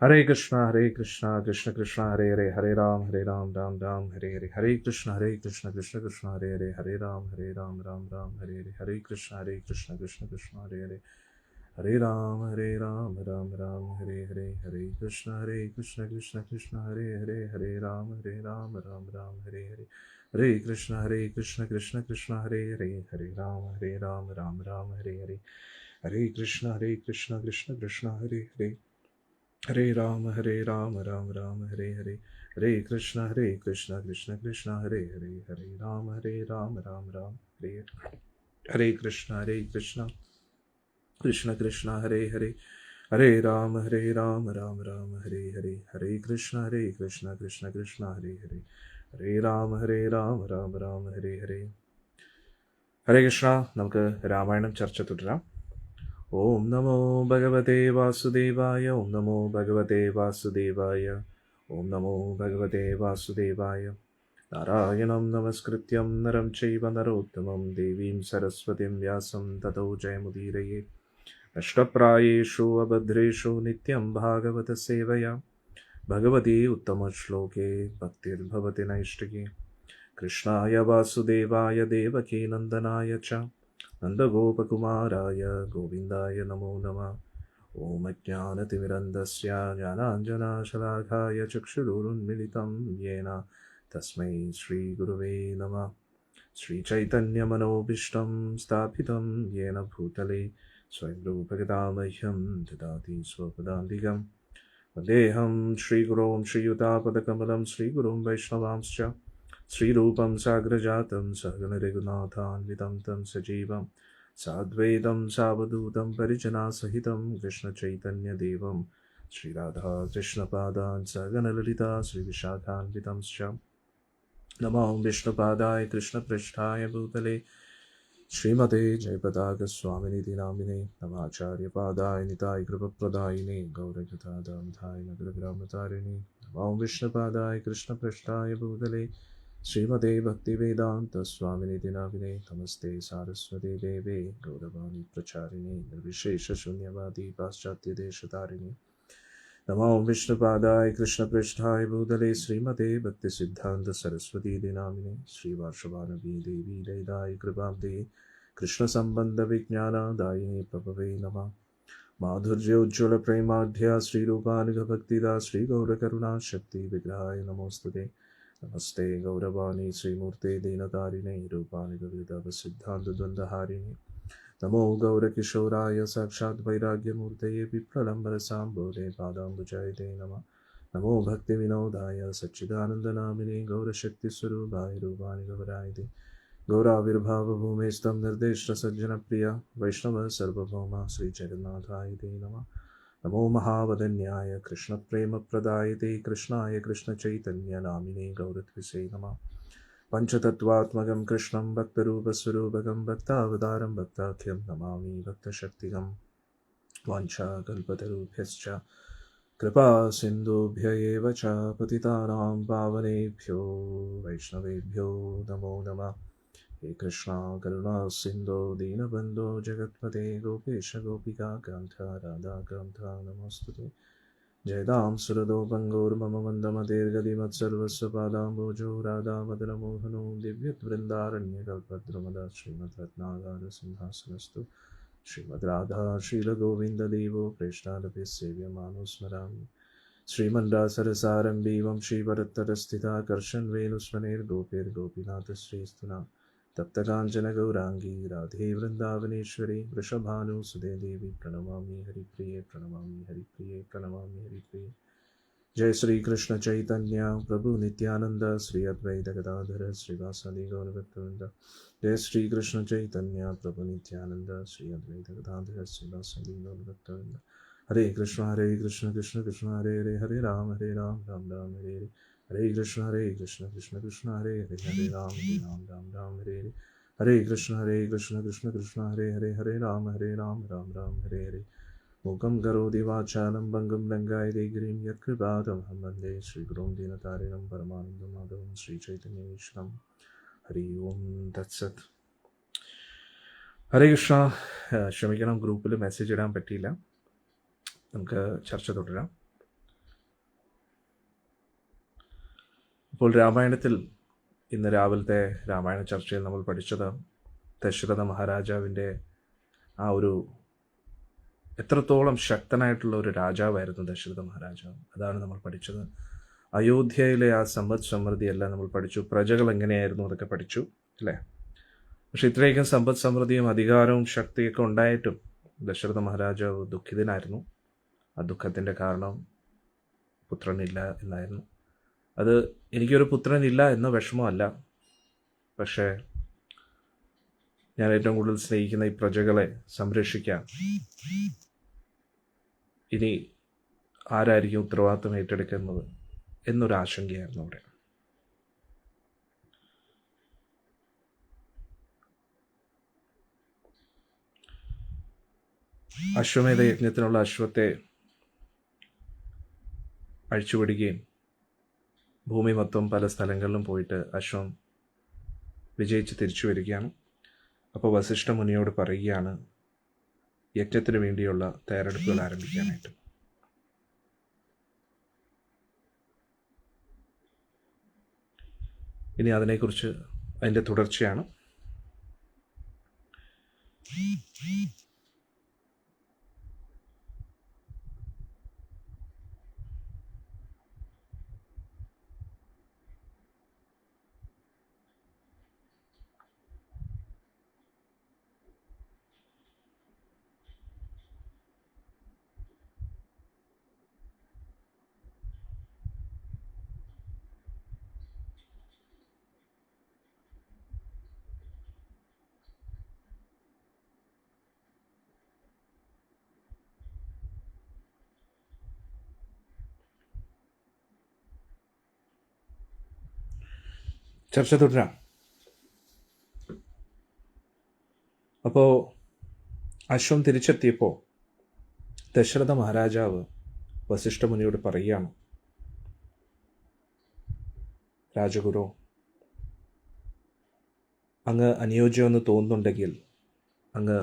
Hare Krishna, Krishna Krishna, Hare Ram, Ram Ram, Hare Krishna, Krishna Krishna, Hare Ram, Ram Ram, Hare Krishna, Krishna Krishna, Hare Ram, Ram Ram, Hare Krishna, Krishna Krishna, Hare Ram, Ram Ram, Hare Krishna, Krishna Krishna, Hare Ram, Ram Ram, Hare Krishna, Krishna Krishna, Hare Ram, Ram Ram, Hare Krishna, Krishna Krishna, Hare Ram, Ram Ram, Hare Krishna, Krishna Krishna, Hare Ram, Ram Ram, Hare Krishna, Krishna Krishna, Hare Ram, Ram Ram, Hare Krishna. നമുക്ക് രാമായണം ചർച്ച തുടരാം. ഓം നമോ ഭഗവതേ വാസുദേവായ. ഓം നമോ ഭഗവതേ വാസുദേവായ. ഓം നമോ ഭഗവതേ വാസുദേവായ. നാരായണം നമസ്കൃത്യം നരം ചൈവ നരോത്തമം ദേവീം സരസ്വതിം വ്യാസം തതോ ജയമുദീരയേ. നഷ്ടപ്രായേഷു അഭദ്രേഷു നിത്യം ഭാഗവത സേവയാ ഭഗവതി ഉത്തമശ്ലോകേ ഭക്തിർഭവതി നൈഷ്ഠികേ. കൃഷ്ണായ വാസുദേവായ ദേവകീ നന്ദനായ ച നന്ദഗോപകുമാരായ ഗോവിന്ദായ നമോ നമഃ. ഓം അജ്ഞാനതിമിരന്ധസ്യ ജ്ഞാനാഞ്ജനശലാഘായ ചക്ഷുരുന്മിലിതം യേന തസ്മൈ ശ്രീഗുരവേ നമഃ. ശ്രീചൈതന്യമനോഭീഷ്ടം സ്ഥാപിതം യേന ഭൂതലേ സ്വയം രൂപഗതാമഹ്യം ദദാതി സ്വപദാന്തികം. വന്ദേഹം ശ്രീഗുരോം ശ്രീയുതാപദകമലം ശ്രീഗുരും വൈഷ്ണവാംശ്ച ശ്രീരൂപം സാഗ്രജാതം സഹഗണ രഘുനാഥാന്വിതം തം സജീവം സാദ്വൈതം സാവധൂതം പരിജനാസഹിതം കൃഷ്ണചൈതന്യദേവം ശ്രീരാധാകൃഷ്ണപാദാൻ സഹഗണലളിതാ ശ്രീവിശാഖാന്വിതം നമോ വിഷ്ണുപാദായ കൃഷ്ണപൃഷ്ഠായ ഭൂതലേ ശ്രീമതേ ജയപതാകസ്വാമിനിധി നാമിനെ നമാചാര്യപാദായ നിതായ കൃപപ്രദായിനെ ഗൗരഗതാദായ നഗരഗ്രാമതാരിണി. നമോ വിഷ്ണുപാദായ കൃഷ്ണപൃഷ്ഠായ ഭൂതലേ ശ്രീമതേ ഭക്തിവേദാന്തസ്വാമിനിധി നാമിനെ നമസ്തേ സാരസ്വതേ ദേവേ ഗൗരവാണി പ്രചാരിണി നിർവിശേഷശൂന്യവാദി പാശ്ചാത്യദേശതാരിണി. നമോ വിഷ്ണുപാദായ കൃഷ്ണപൃഷ്ഠായ ഭൂതലേ ശ്രീമതേ ഭക്തിസിദ്ധാന്ത സരസ്വതീ നാമിനെ ശ്രീവാർഷഭാനവീ ദേവി ലളിതായ കൃപാബ്ദേ കൃഷ്ണസംബന്ധ വിജ്ഞാനദായിനി പ്രഭവേ നമഃ. മാധുര്യോജ്വല പ്രേമാഢ്യ ശ്രീരൂപാനുഗഭക്തിദാ ശ്രീഗൗരകരുണാ ശക്തി വിഗ്രഹായ നമോസ്തുതേ. നമസ്തേ ഗൗരവാണി ശ്രീമൂർത്തേ ദീനതാരിണേ രൂപാനുഗവിതവസിദ്ധാന്തദ്വന്ദ്വഹാരിണി. നമോ ഗൗരകിശോരായ സാക്ഷാത് വൈരാഗ്യമൂർത്തയെ വിപ്രലംബരസാംബോധേ പാദാംബുജായതേ നമഃ. നമോ ഭക്തിവിനോദായ സച്ചിദാനന്ദനാമിനെ ഗൗരശക്തിസ്വരൂപായ രൂപാനുഗവരായതേ. ഗൗരാവിർഭാവഭൂമേസ്തം നിർദ്ദിഷ്ടസജ്ജനപ്രിയ വൈഷ്ണവ സർവഭൗമ ശ്രീജഗന്നാഥായ തേ നമഃ. നമോ മഹാവദന്യായ കൃഷ്ണപ്രേമപ്രദായതേ കൃഷ്ണായ കൃഷ്ണചൈതന്യനാമിനെ ഗൗരത്വിസേ നമഃ. പഞ്ചതത്വാത്മകം കൃഷ്ണം ഭക്തരൂപസ്വരൂപകം ഭക്താവതാരം ഭക്താഖ്യം നമാമി ഭക്തശക്തികം. വാഞ്ചാകൽപതരുഭ്യശ്ച കൃപാസിന്ധുഭ്യ ഏവ ച പതിതാനാം പാവനേഭ്യോ വൈഷ്ണവേഭ്യോ നമോ നമഃ. ഹേ കൃഷ്ണ കരുണാ സിന്ധോ ദീനബന്ധോ ജഗത്പതേ ഗോപേശ ഗോപികാ കാന്ത രാധാകാന്ത നമോസ്തുതേ. ജയതാം സുരദോ പങ്കോർമമ മന്ദമതേർഗതിമത്സർവസ്വ പാദാംബോജോ രാധാമദനമോഹനോ ദിവ്യവൃന്ദാരണ്യകൽപദ്രുമദ ശ്രീമദ് രത്നാകാര സിംഹാസനസ്തു. ശ്രീമദ് രാധാ ശ്രീലഗോവിന്ദദേവോ പ്രേഷ്ഠാദപി സേവ്യമാനോ സ്മരാമി. ശ്രീമണ്ഡാസരസാരംഭീവം ശ്രീവരത്തരസ്ഥിതാ കർഷൻ വേണുസ്മനേർഗോപീർഗോപീനാഥശ്രീസ്തുനാ. തപ്തകാഞ്ചനഗൗരാംഗീ രാധേ വൃന്ദാവനേശ്വരി വൃഷഭാനുസുതേ ദേവി പ്രണമാമി ഹരിപ്രിയേ പ്രണമാമി ഹരിപ്രിയേ പ്രണമാമി ഹരിപ്രിയേ. ജയ ശ്രീകൃഷ്ണ ചൈതന്യ പ്രഭു നിത്യാനന്ദ ശ്രീ അദ്വൈത ഗദാധര ശ്രീവാസാദി ഗൗരഭക്തവൃന്ദ. ജയ ശ്രീകൃഷ്ണ ചൈതന്യ പ്രഭു നിത്യാനന്ദ ശ്രീ അദ്വൈത ഗദാധര ശ്രീവാസാദി ഗൗരഭക്തവൃന്ദ. ഹരേ കൃഷ്ണ കൃഷ്ണ കൃഷ്ണ ഹരേ ഹരേ ഹരേ രാം രാം രാം ഹരേ ഹരേ. ഹരേ കൃഷ്ണ കൃഷ്ണ കൃഷ്ണ ഹരേ ഹരേ ഹരേ രാം രാം ഹരേ ഹരേ. ഹരേ കൃഷ്ണ കൃഷ്ണ കൃഷ്ണ ഹരേ ഹരേ ഹരേ രാം രാം ഹരേ ഹരേ. മൂകം കരോതി വാചാലം ഭംഗം ലംഘായതേ ഗിരിം യത്കൃപാതമഹം വന്ദേ ശ്രീഗുരും ദീനതാരിണം പരമാനന്ദം മാധവം ശ്രീചൈതന്യമീശ്വരം. ഹരി ഓം തത്സത്. ഹരേ കൃഷ്ണ. ക്ഷമിക്കണം, ഗ്രൂപ്പിൽ മെസ്സേജ് ഇടാൻ പറ്റിയില്ല. നമുക്ക് ചർച്ച തുടരാം. ഇപ്പോൾ രാമായണത്തിൽ ഇന്ന് രാവിലത്തെ രാമായണ ചർച്ചയിൽ നമ്മൾ പഠിച്ചത് ദശരഥ മഹാരാജാവിൻ്റെ ആ ഒരു എത്രത്തോളം ശക്തനായിട്ടുള്ള ഒരു രാജാവായിരുന്നു ദശരഥ മഹാരാജാവ്. അതാണ് നമ്മൾ പഠിച്ചത്. അയോധ്യയിലെ ആ സമ്പദ് സമൃദ്ധിയെല്ലാം നമ്മൾ പഠിച്ചു. പ്രജകൾ എങ്ങനെയായിരുന്നു അതൊക്കെ പഠിച്ചു, അല്ലേ? പക്ഷെ ഇത്രയൊക്കെ സമ്പദ് സമൃദ്ധിയും അധികാരവും ശക്തിയൊക്കെ ഉണ്ടായിട്ടും ദശരഥ മഹാരാജാവ് ദുഃഖിതനായിരുന്നു. ആ ദുഃഖത്തിൻ്റെ കാരണം പുത്രനില്ല എന്നായിരുന്നു. അത് എനിക്കൊരു പുത്രനില്ല എന്ന വിഷമമല്ല, പക്ഷേ ഞാൻ ഏറ്റവും കൂടുതൽ സ്നേഹിക്കുന്ന ഈ പ്രജകളെ സംരക്ഷിക്കാൻ ഇനി ആരായിരിക്കും ഉത്തരവാദിത്വം ഏറ്റെടുക്കുന്നത് എന്നൊരു ആശങ്കയായിരുന്നു അവിടെ. അശ്വമേധ യജ്ഞത്തിനുള്ള അശ്വത്തെ അഴിച്ചുവിടുകയും ഭൂമി മൊത്തം പല സ്ഥലങ്ങളിലും പോയിട്ട് അശ്വം വിജയിച്ച് തിരിച്ചു വരികയാണ്. അപ്പോൾ വസിഷ്ഠ മുനിയോട് പറയുകയാണ് യജ്ഞത്തിന് വേണ്ടിയുള്ള തയ്യാറെടുപ്പുകൾ ആരംഭിക്കാനായിട്ട്. ഇനി അതിനെക്കുറിച്ച് അതിൻ്റെ തുടർച്ചയാണ്. ചർച്ച തുടരാം. അപ്പോൾ അശ്വം തിരിച്ചെത്തിയപ്പോൾ ദശരഥ മഹാരാജാവ് വസിഷ്ഠ മുനിയോട് പറയുകയാണ്, രാജഗുരു, അങ്ങ് അനുയോജ്യമെന്ന് തോന്നുന്നുണ്ടെങ്കിൽ അങ്ങ്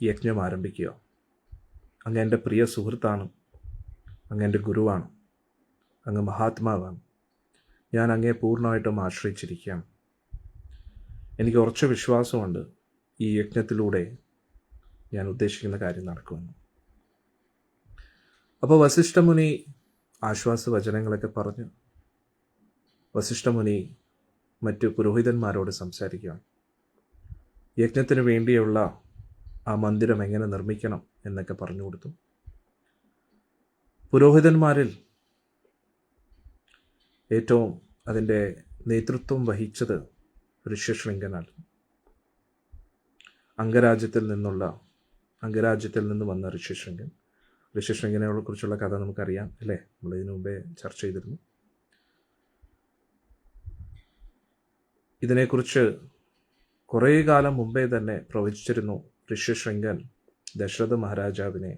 യജ്ഞം ആരംഭിക്കുക. അങ്ങ് എൻ്റെ പ്രിയ സുഹൃത്താണ്, അങ്ങ് എൻ്റെ ഗുരുവാണ്, അങ്ങ് മഹാത്മാവാണ്. ഞാൻ അങ്ങയെ പൂർണ്ണമായിട്ടും ആശ്രയിച്ചിരിക്കുകയാണ്. എനിക്ക് ഉറച്ച വിശ്വാസമുണ്ട് ഈ യജ്ഞത്തിലൂടെ ഞാൻ ഉദ്ദേശിക്കുന്ന കാര്യം നടക്കുമെന്ന്. അപ്പോൾ വസിഷ്ഠ മുനി ആശ്വാസവചനങ്ങളൊക്കെ പറഞ്ഞു. വസിഷ്ഠ മുനി മറ്റു പുരോഹിതന്മാരോട് സംസാരിക്കുകയാണ്. യജ്ഞത്തിന് വേണ്ടിയുള്ള ആ മന്ദിരം എങ്ങനെ നിർമ്മിക്കണം എന്നൊക്കെ പറഞ്ഞു കൊടുത്തു. പുരോഹിതന്മാരിൽ ഏറ്റവും അതിൻ്റെ നേതൃത്വം വഹിച്ചത് ഋഷ്യശൃംഗനാണ്. അംഗരാജ്യത്തിൽ നിന്ന് വന്ന ഋഷ്യശൃംഗനെ കുറിച്ചുള്ള കഥ നമുക്കറിയാം, അല്ലേ? നമ്മൾ ഇതിനു മുമ്പേ ചർച്ച ചെയ്തിരുന്നു. ഇതിനെക്കുറിച്ച് കുറേ കാലം മുമ്പേ തന്നെ പ്രവചിച്ചിരുന്നു. ഋഷ്യശൃംഗൻ ദശരഥ മഹാരാജാവിനെ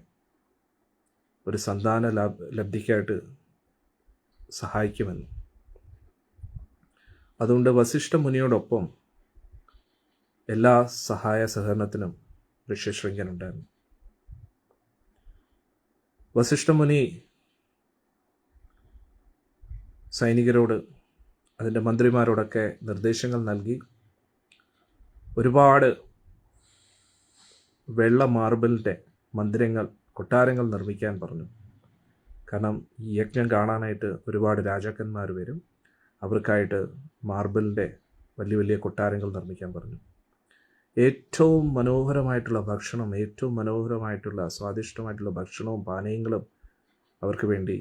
ഒരു സന്താന ലബ്ധിക്കായിട്ട് സഹായിക്കുമെന്ന്. അതുകൊണ്ട് വസിഷ്ഠ മുനിയോടൊപ്പം എല്ലാ സഹായ സഹകരണത്തിനും ഋഷ്യശൃംഗൻ ഉണ്ടായിരുന്നു. വസിഷ്ഠ മുനി സൈനികരോട്, അതിൻ്റെ മന്ത്രിമാരോടൊക്കെ നിർദ്ദേശങ്ങൾ നൽകി. ഒരുപാട് വെള്ള മാർബിളിൻ്റെ കൊട്ടാരങ്ങൾ നിർമ്മിക്കാൻ പറഞ്ഞു. കാരണം ഈ യജ്ഞം കാണാനായിട്ട് ഒരുപാട് രാജാക്കന്മാർ വരും. അവർക്കായിട്ട് മാർബിളിൻ്റെ വലിയ വലിയ കൊട്ടാരങ്ങൾ നിർമ്മിക്കാൻ പറഞ്ഞു. ഏറ്റവും മനോഹരമായിട്ടുള്ള ഭക്ഷണം, ഏറ്റവും മനോഹരമായിട്ടുള്ള സ്വാദിഷ്ടമായിട്ടുള്ള ഭക്ഷണവും പാനീയങ്ങളും അവർക്ക് വേണ്ടി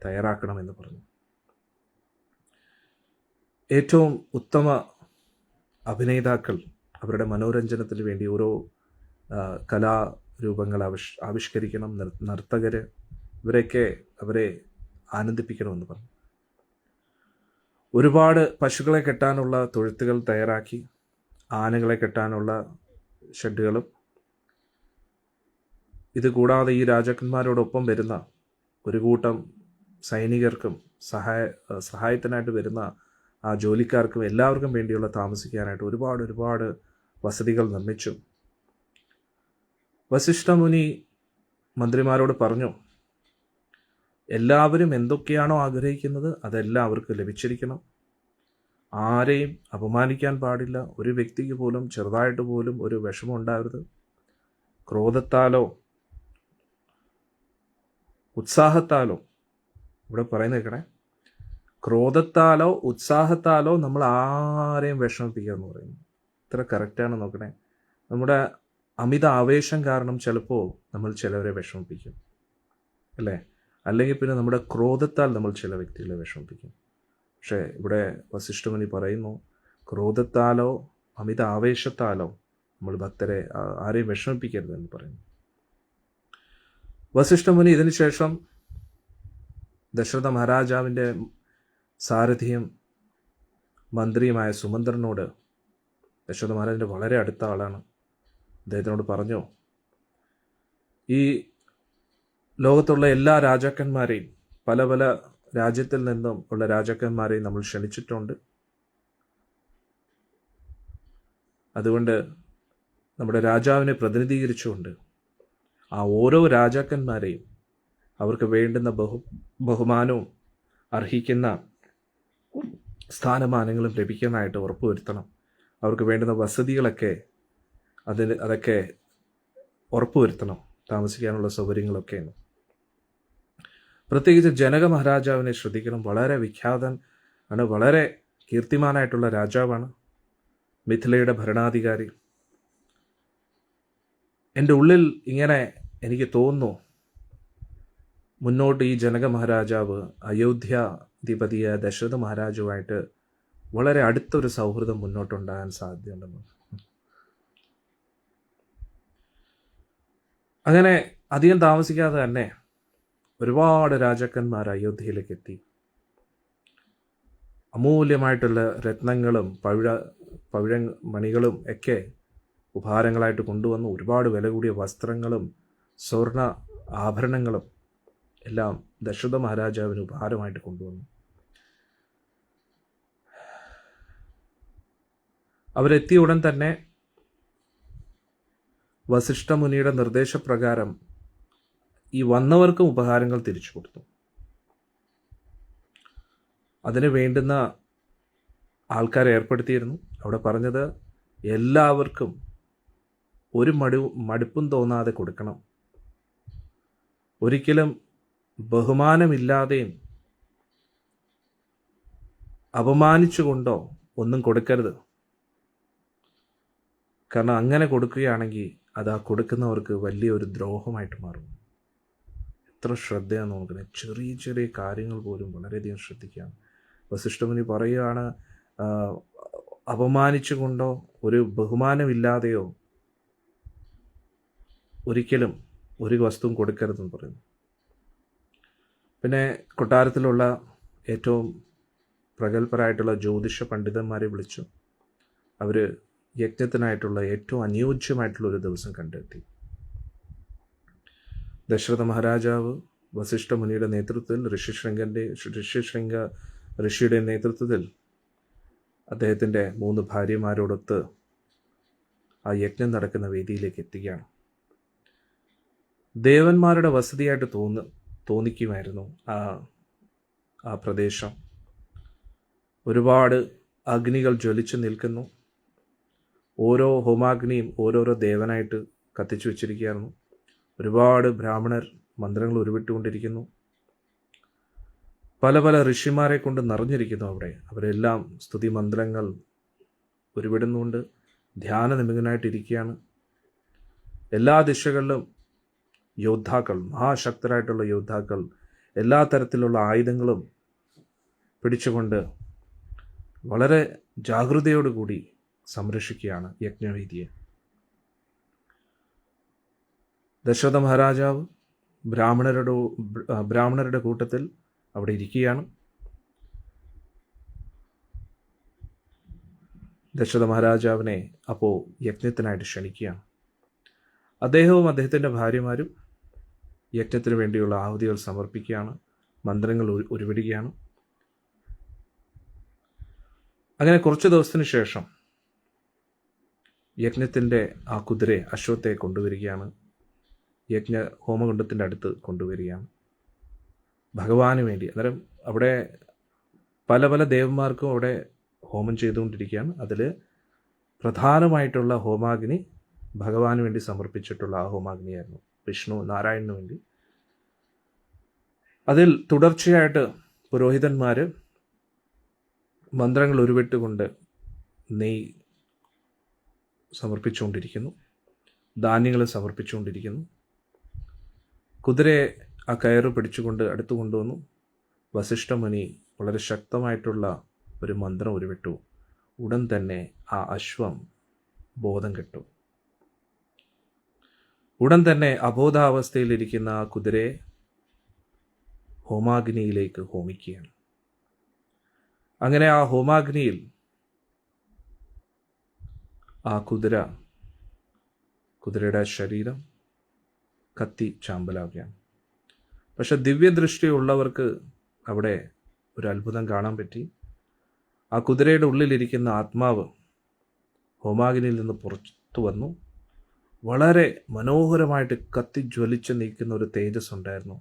തയ്യാറാക്കണമെന്ന് പറഞ്ഞു. ഏറ്റവും ഉത്തമ അഭിനേതാക്കൾ അവരുടെ മനോരഞ്ജനത്തിന് വേണ്ടി ഓരോ കലാരൂപങ്ങൾ ആവിഷ്കരിക്കണം. നർത്തകർ, ഇവരെയൊക്കെ അവരെ ആനന്ദിപ്പിക്കണമെന്ന് പറഞ്ഞു. ഒരുപാട് പശുക്കളെ കെട്ടാനുള്ള തൊഴുത്തുകൾ തയ്യാറാക്കി, ആനകളെ കെട്ടാനുള്ള ഷെഡുകളും, ഇതുകൂടാതെ ഈ രാജാക്കന്മാരോടൊപ്പം വരുന്ന ഒരു കൂട്ടം സൈനികർക്കും സഹായത്തിനായിട്ട് വരുന്ന ആ ജോലിക്കാർക്കും എല്ലാവർക്കും വേണ്ടിയുള്ള താമസിക്കാനായിട്ട് ഒരുപാട് വസതികൾ നിർമ്മിച്ചു. വസിഷ്ഠ മുനി മന്ത്രിമാരോട് പറഞ്ഞു, എല്ലാവരും എന്തൊക്കെയാണോ ആഗ്രഹിക്കുന്നത് അതെല്ലാം അവർക്ക് ലഭിച്ചിരിക്കണം. ആരെയും അപമാനിക്കാൻ പാടില്ല. ഒരു വ്യക്തിക്ക് പോലും ചെറുതായിട്ട് പോലും ഒരു വിഷമം ഉണ്ടാകരുത്. ക്രോധത്താലോ ഉത്സാഹത്താലോ, ഇവിടെ പറയുന്നത് കേൾക്കണേ, ക്രോധത്താലോ ഉത്സാഹത്താലോ നമ്മൾ ആരെയും വിഷമിപ്പിക്കുക എന്ന് പറയുന്നു. ഇത്ര കറക്റ്റാണ്. നോക്കണേ, നമ്മുടെ അമിത ആവേശം കാരണം ചിലപ്പോൾ നമ്മൾ ചിലവരെ വിഷമിപ്പിക്കും, അല്ലേ? അല്ലെങ്കിൽ പിന്നെ നമ്മുടെ ക്രോധത്താൽ നമ്മൾ ചില വ്യക്തികളെ വിഷമിപ്പിക്കും. പക്ഷേ ഇവിടെ വസിഷ്ഠമുനി പറയുന്നു, ക്രോധത്താലോ അമിത ആവേശത്താലോ നമ്മൾ ഭക്തരെ ആരെയും വിഷമിപ്പിക്കരുതെന്ന് പറയുന്നു. വസിഷ്ഠമുനി ഇതിനു ശേഷം ദശരഥ മഹാരാജാവിൻ്റെ സാരഥിയും മന്ത്രിയുമായ സുമന്ത്രനോട്, ദശരഥ മഹാരാജൻ്റെ വളരെ അടുത്ത ആളാണ്, അദ്ദേഹത്തിനോട് പറഞ്ഞു, ഈ ലോകത്തുള്ള എല്ലാ രാജാക്കന്മാരെയും, പല പല രാജ്യത്തിൽ നിന്നും ഉള്ള രാജാക്കന്മാരെയും നമ്മൾ ക്ഷണിച്ചിട്ടുണ്ട്. അതുകൊണ്ട് നമ്മുടെ രാജാവിനെ പ്രതിനിധീകരിച്ചുകൊണ്ട് ആ ഓരോ രാജാക്കന്മാരെയും അവർക്ക് വേണ്ടുന്ന ബഹുമാനവും അർഹിക്കുന്ന സ്ഥാനമാനങ്ങളും ലഭിക്കാനായിട്ട് ഉറപ്പുവരുത്തണം. അവർക്ക് വേണ്ടുന്ന വസതികളൊക്കെ അതൊക്കെ ഉറപ്പുവരുത്തണം, താമസിക്കാനുള്ള സൗകര്യങ്ങളൊക്കെ. പ്രത്യേകിച്ച് ജനക മഹാരാജാവിനെ ശ്രദ്ധിക്കണം. വളരെ വിഖ്യാതൻ ആണ്, വളരെ കീർത്തിമാനായിട്ടുള്ള രാജാവാണ്, മിഥിലയുടെ ഭരണാധികാരി. എൻ്റെ ഉള്ളിൽ ഇങ്ങനെ എനിക്ക് തോന്നുന്നു, മുന്നോട്ട് ഈ ജനക മഹാരാജാവ് അയോധ്യാധിപതിയായ ദശരഥ മഹാരാജുവായിട്ട് വളരെ അടുത്തൊരു സൗഹൃദം മുന്നോട്ടുണ്ടാകാൻ സാധ്യതയുണ്ടെന്ന്. അങ്ങനെ അധികം താമസിക്കാതെ തന്നെ ഒരുപാട് രാജാക്കന്മാർ അയോധ്യയിലേക്ക് എത്തി. അമൂല്യമായിട്ടുള്ള രത്നങ്ങളും പവിഴമണികളും ഒക്കെ ഉപഹാരങ്ങളായിട്ട് കൊണ്ടുവന്നു. ഒരുപാട് വില കൂടിയ വസ്ത്രങ്ങളും സ്വർണ്ണ ആഭരണങ്ങളും എല്ലാം ദശരഥ മഹാരാജാവിന് ഉപഹാരമായിട്ട് കൊണ്ടുവന്നു. അവരെത്തിയ ഉടൻ തന്നെ വസിഷ്ഠമുനിയുടെ നിർദ്ദേശപ്രകാരം ഈ വന്നവർക്കും ഉപഹാരങ്ങൾ തിരിച്ചു കൊടുത്തു. അതിന് വേണ്ടുന്ന ആൾക്കാരെ ഏർപ്പെടുത്തിയിരുന്നു. അവിടെ പറഞ്ഞത് എല്ലാവർക്കും ഒരു മടുപ്പും തോന്നാതെ കൊടുക്കണം. ഒരിക്കലും ബഹുമാനമില്ലാതെയും അപമാനിച്ചുകൊണ്ടോ ഒന്നും കൊടുക്കരുത്. കാരണം അങ്ങനെ കൊടുക്കുകയാണെങ്കിൽ അത് ആ കൊടുക്കുന്നവർക്ക് വലിയൊരു ദ്രോഹമായിട്ട് മാറും. എത്ര ശ്രദ്ധയാണ് നോക്കുന്നത്. ചെറിയ ചെറിയ കാര്യങ്ങൾ പോലും വളരെയധികം ശ്രദ്ധിക്കുകയാണ്. വസിഷ്ഠമുനി പറയുകയാണ്, അപമാനിച്ചുകൊണ്ടോ ഒരു ബഹുമാനമില്ലാതെയോ ഒരിക്കലും ഒരു വസ്തുവും കൊടുക്കരുതെന്ന് പറയുന്നു. പിന്നെ കൊട്ടാരത്തിലുള്ള ഏറ്റവും പ്രഗത്ഭരായിട്ടുള്ള ജ്യോതിഷ പണ്ഡിതന്മാരെ വിളിച്ചു. അവർ യജ്ഞത്തിനായിട്ടുള്ള ഏറ്റവും അനുയോജ്യമായിട്ടുള്ള ഒരു ദിവസം കണ്ടെത്തി. ദശരഥ മഹാരാജാവ് വസിഷ്ഠമുനിയുടെ നേതൃത്വത്തിൽ, ഋഷ്യശൃംഗ ഋഷിയുടെ നേതൃത്വത്തിൽ അദ്ദേഹത്തിൻ്റെ 3 ഭാര്യമാരോടൊത്ത് ആ യജ്ഞം നടക്കുന്ന വേദിയിലേക്ക് എത്തുകയാണ്. ദേവന്മാരുടെ വസതിയായിട്ട് തോന്നിക്കുമായിരുന്നു ആ പ്രദേശം. ഒരുപാട് അഗ്നികൾ ജ്വലിച്ചു നിൽക്കുന്നു. ഓരോ ഹോമാഗ്നിയും ഓരോരോ ദേവനായിട്ട് കത്തിച്ചു വച്ചിരിക്കുകയായിരുന്നു. ഒരുപാട് ബ്രാഹ്മണർ മന്ത്രങ്ങൾ ഉരുവിട്ടുകൊണ്ടിരിക്കുന്നു. പല പല ഋഷിമാരെ കൊണ്ട് നിറഞ്ഞിരിക്കുന്നു അവിടെ. അവരെല്ലാം സ്തുതി മന്ത്രങ്ങൾ ഉരുവിടുന്നുണ്ട്, ധ്യാന നിമഗ്നനായിട്ടിരിക്കുകയാണ്. എല്ലാ ദിശകളിലും യോദ്ധാക്കൾ, മഹാശക്തരായിട്ടുള്ള യോദ്ധാക്കൾ എല്ലാ തരത്തിലുള്ള ആയുധങ്ങളും പിടിച്ചുകൊണ്ട് വളരെ ജാഗ്രതയോടുകൂടി സംരക്ഷിക്കുകയാണ് യജ്ഞവേദിയെ. ദശരഥ മഹാരാജാവ് ബ്രാഹ്മണരുടെ കൂട്ടത്തിൽ അവിടെ ഇരിക്കുകയാണ്. ദശരഥ മഹാരാജാവിനെ അപ്പോൾ യജ്ഞത്തിനായിട്ട് ക്ഷണിക്കുകയാണ്. അദ്ദേഹവും അദ്ദേഹത്തിൻ്റെ ഭാര്യമാരും യജ്ഞത്തിന് വേണ്ടിയുള്ള ആഹുതികൾ സമർപ്പിക്കുകയാണ്, മന്ത്രങ്ങൾ ഉരുവിടുകയാണ്. അങ്ങനെ കുറച്ച് ദിവസത്തിന് ശേഷം യജ്ഞത്തിൻ്റെ ആ കുതിരയെ, അശ്വത്തെ കൊണ്ടുവരികയാണ്. ഹോമകുണ്ഡത്തിൻ്റെ അടുത്ത് കൊണ്ടുവരികയാണ് ഭഗവാന് വേണ്ടി. അന്നേരം അവിടെ പല പല ദേവന്മാർക്കും അവിടെ ഹോമം ചെയ്തുകൊണ്ടിരിക്കുകയാണ്. അതിൽ പ്രധാനമായിട്ടുള്ള ഹോമാഗ്നി ഭഗവാന് വേണ്ടി സമർപ്പിച്ചിട്ടുള്ള ആ ഹോമാഗ്നിയായിരുന്നു, വിഷ്ണു നാരായണന് വേണ്ടി. അതിൽ തുടർച്ചയായിട്ട് പുരോഹിതന്മാർ മന്ത്രങ്ങൾ ഉരുവിട്ടുകൊണ്ട് നെയ്യ് സമർപ്പിച്ചുകൊണ്ടിരിക്കുന്നു, ധാന്യങ്ങൾ സമർപ്പിച്ചുകൊണ്ടിരിക്കുന്നു. കുതിരയെ ആ കയറ് പിടിച്ചുകൊണ്ട് അടുത്തു കൊണ്ടുവന്നു. വസിഷ്ഠമുനി വളരെ ശക്തമായിട്ടുള്ള ഒരു മന്ത്രം ഉരുവിട്ടു. ഉടൻ തന്നെ ആ അശ്വം ബോധം കെട്ടു. ഉടൻ തന്നെ അബോധാവസ്ഥയിലിരിക്കുന്ന ആ കുതിരയെ ഹോമാഗ്നിയിലേക്ക് ഹോമിക്കുകയാണ്. അങ്ങനെ ആ ഹോമാഗ്നിയിൽ ആ കുതിരയുടെ ശരീരം കത്തി ചാമ്പലാവുകയാണ്. പക്ഷെ ദിവ്യദൃഷ്ടിയുള്ളവർക്ക് അവിടെ ഒരു അത്ഭുതം കാണാൻ പറ്റി. ആ കുതിരയുടെ ഉള്ളിലിരിക്കുന്ന ആത്മാവ് ഹോമാഗ്നിയിൽ നിന്ന് പുറത്തു വന്നു. വളരെ മനോഹരമായിട്ട് കത്തിജ്വലിച്ച് നിൽക്കുന്ന ഒരു തേജസ് ഉണ്ടായിരുന്നു.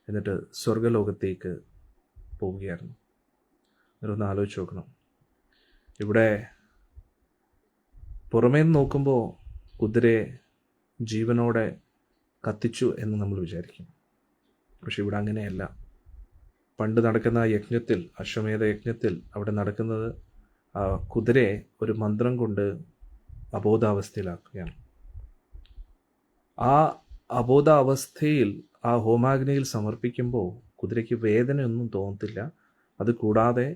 എന്നിട്ട് സ്വർഗലോകത്തേക്ക് പോവുകയായിരുന്നു. ഇതൊന്ന് ആലോചിച്ച് നോക്കണം. ഇവിടെ പുറമേ നിന്ന് നോക്കുമ്പോൾ കുതിരയെ ജീവനോടെ കത്തിച്ചു എന്ന് നമ്മൾ വിചാരിക്കും. പക്ഷെ ഇവിടെ അങ്ങനെയല്ല. പണ്ട് നടക്കുന്ന യജ്ഞത്തിൽ, അശ്വമേധ യജ്ഞത്തിൽ അവിടെ നടക്കുന്നത് ആ കുതിരയെ ഒരു മന്ത്രം കൊണ്ട് അബോധാവസ്ഥയിലാക്കുകയാണ്. ആ അബോധാവസ്ഥയിൽ ആ ഹോമാഗ്നിയിൽ സമർപ്പിക്കുമ്പോൾ കുതിരയ്ക്ക് വേദനയൊന്നും തോന്നത്തില്ല. അതുകൂടാതെ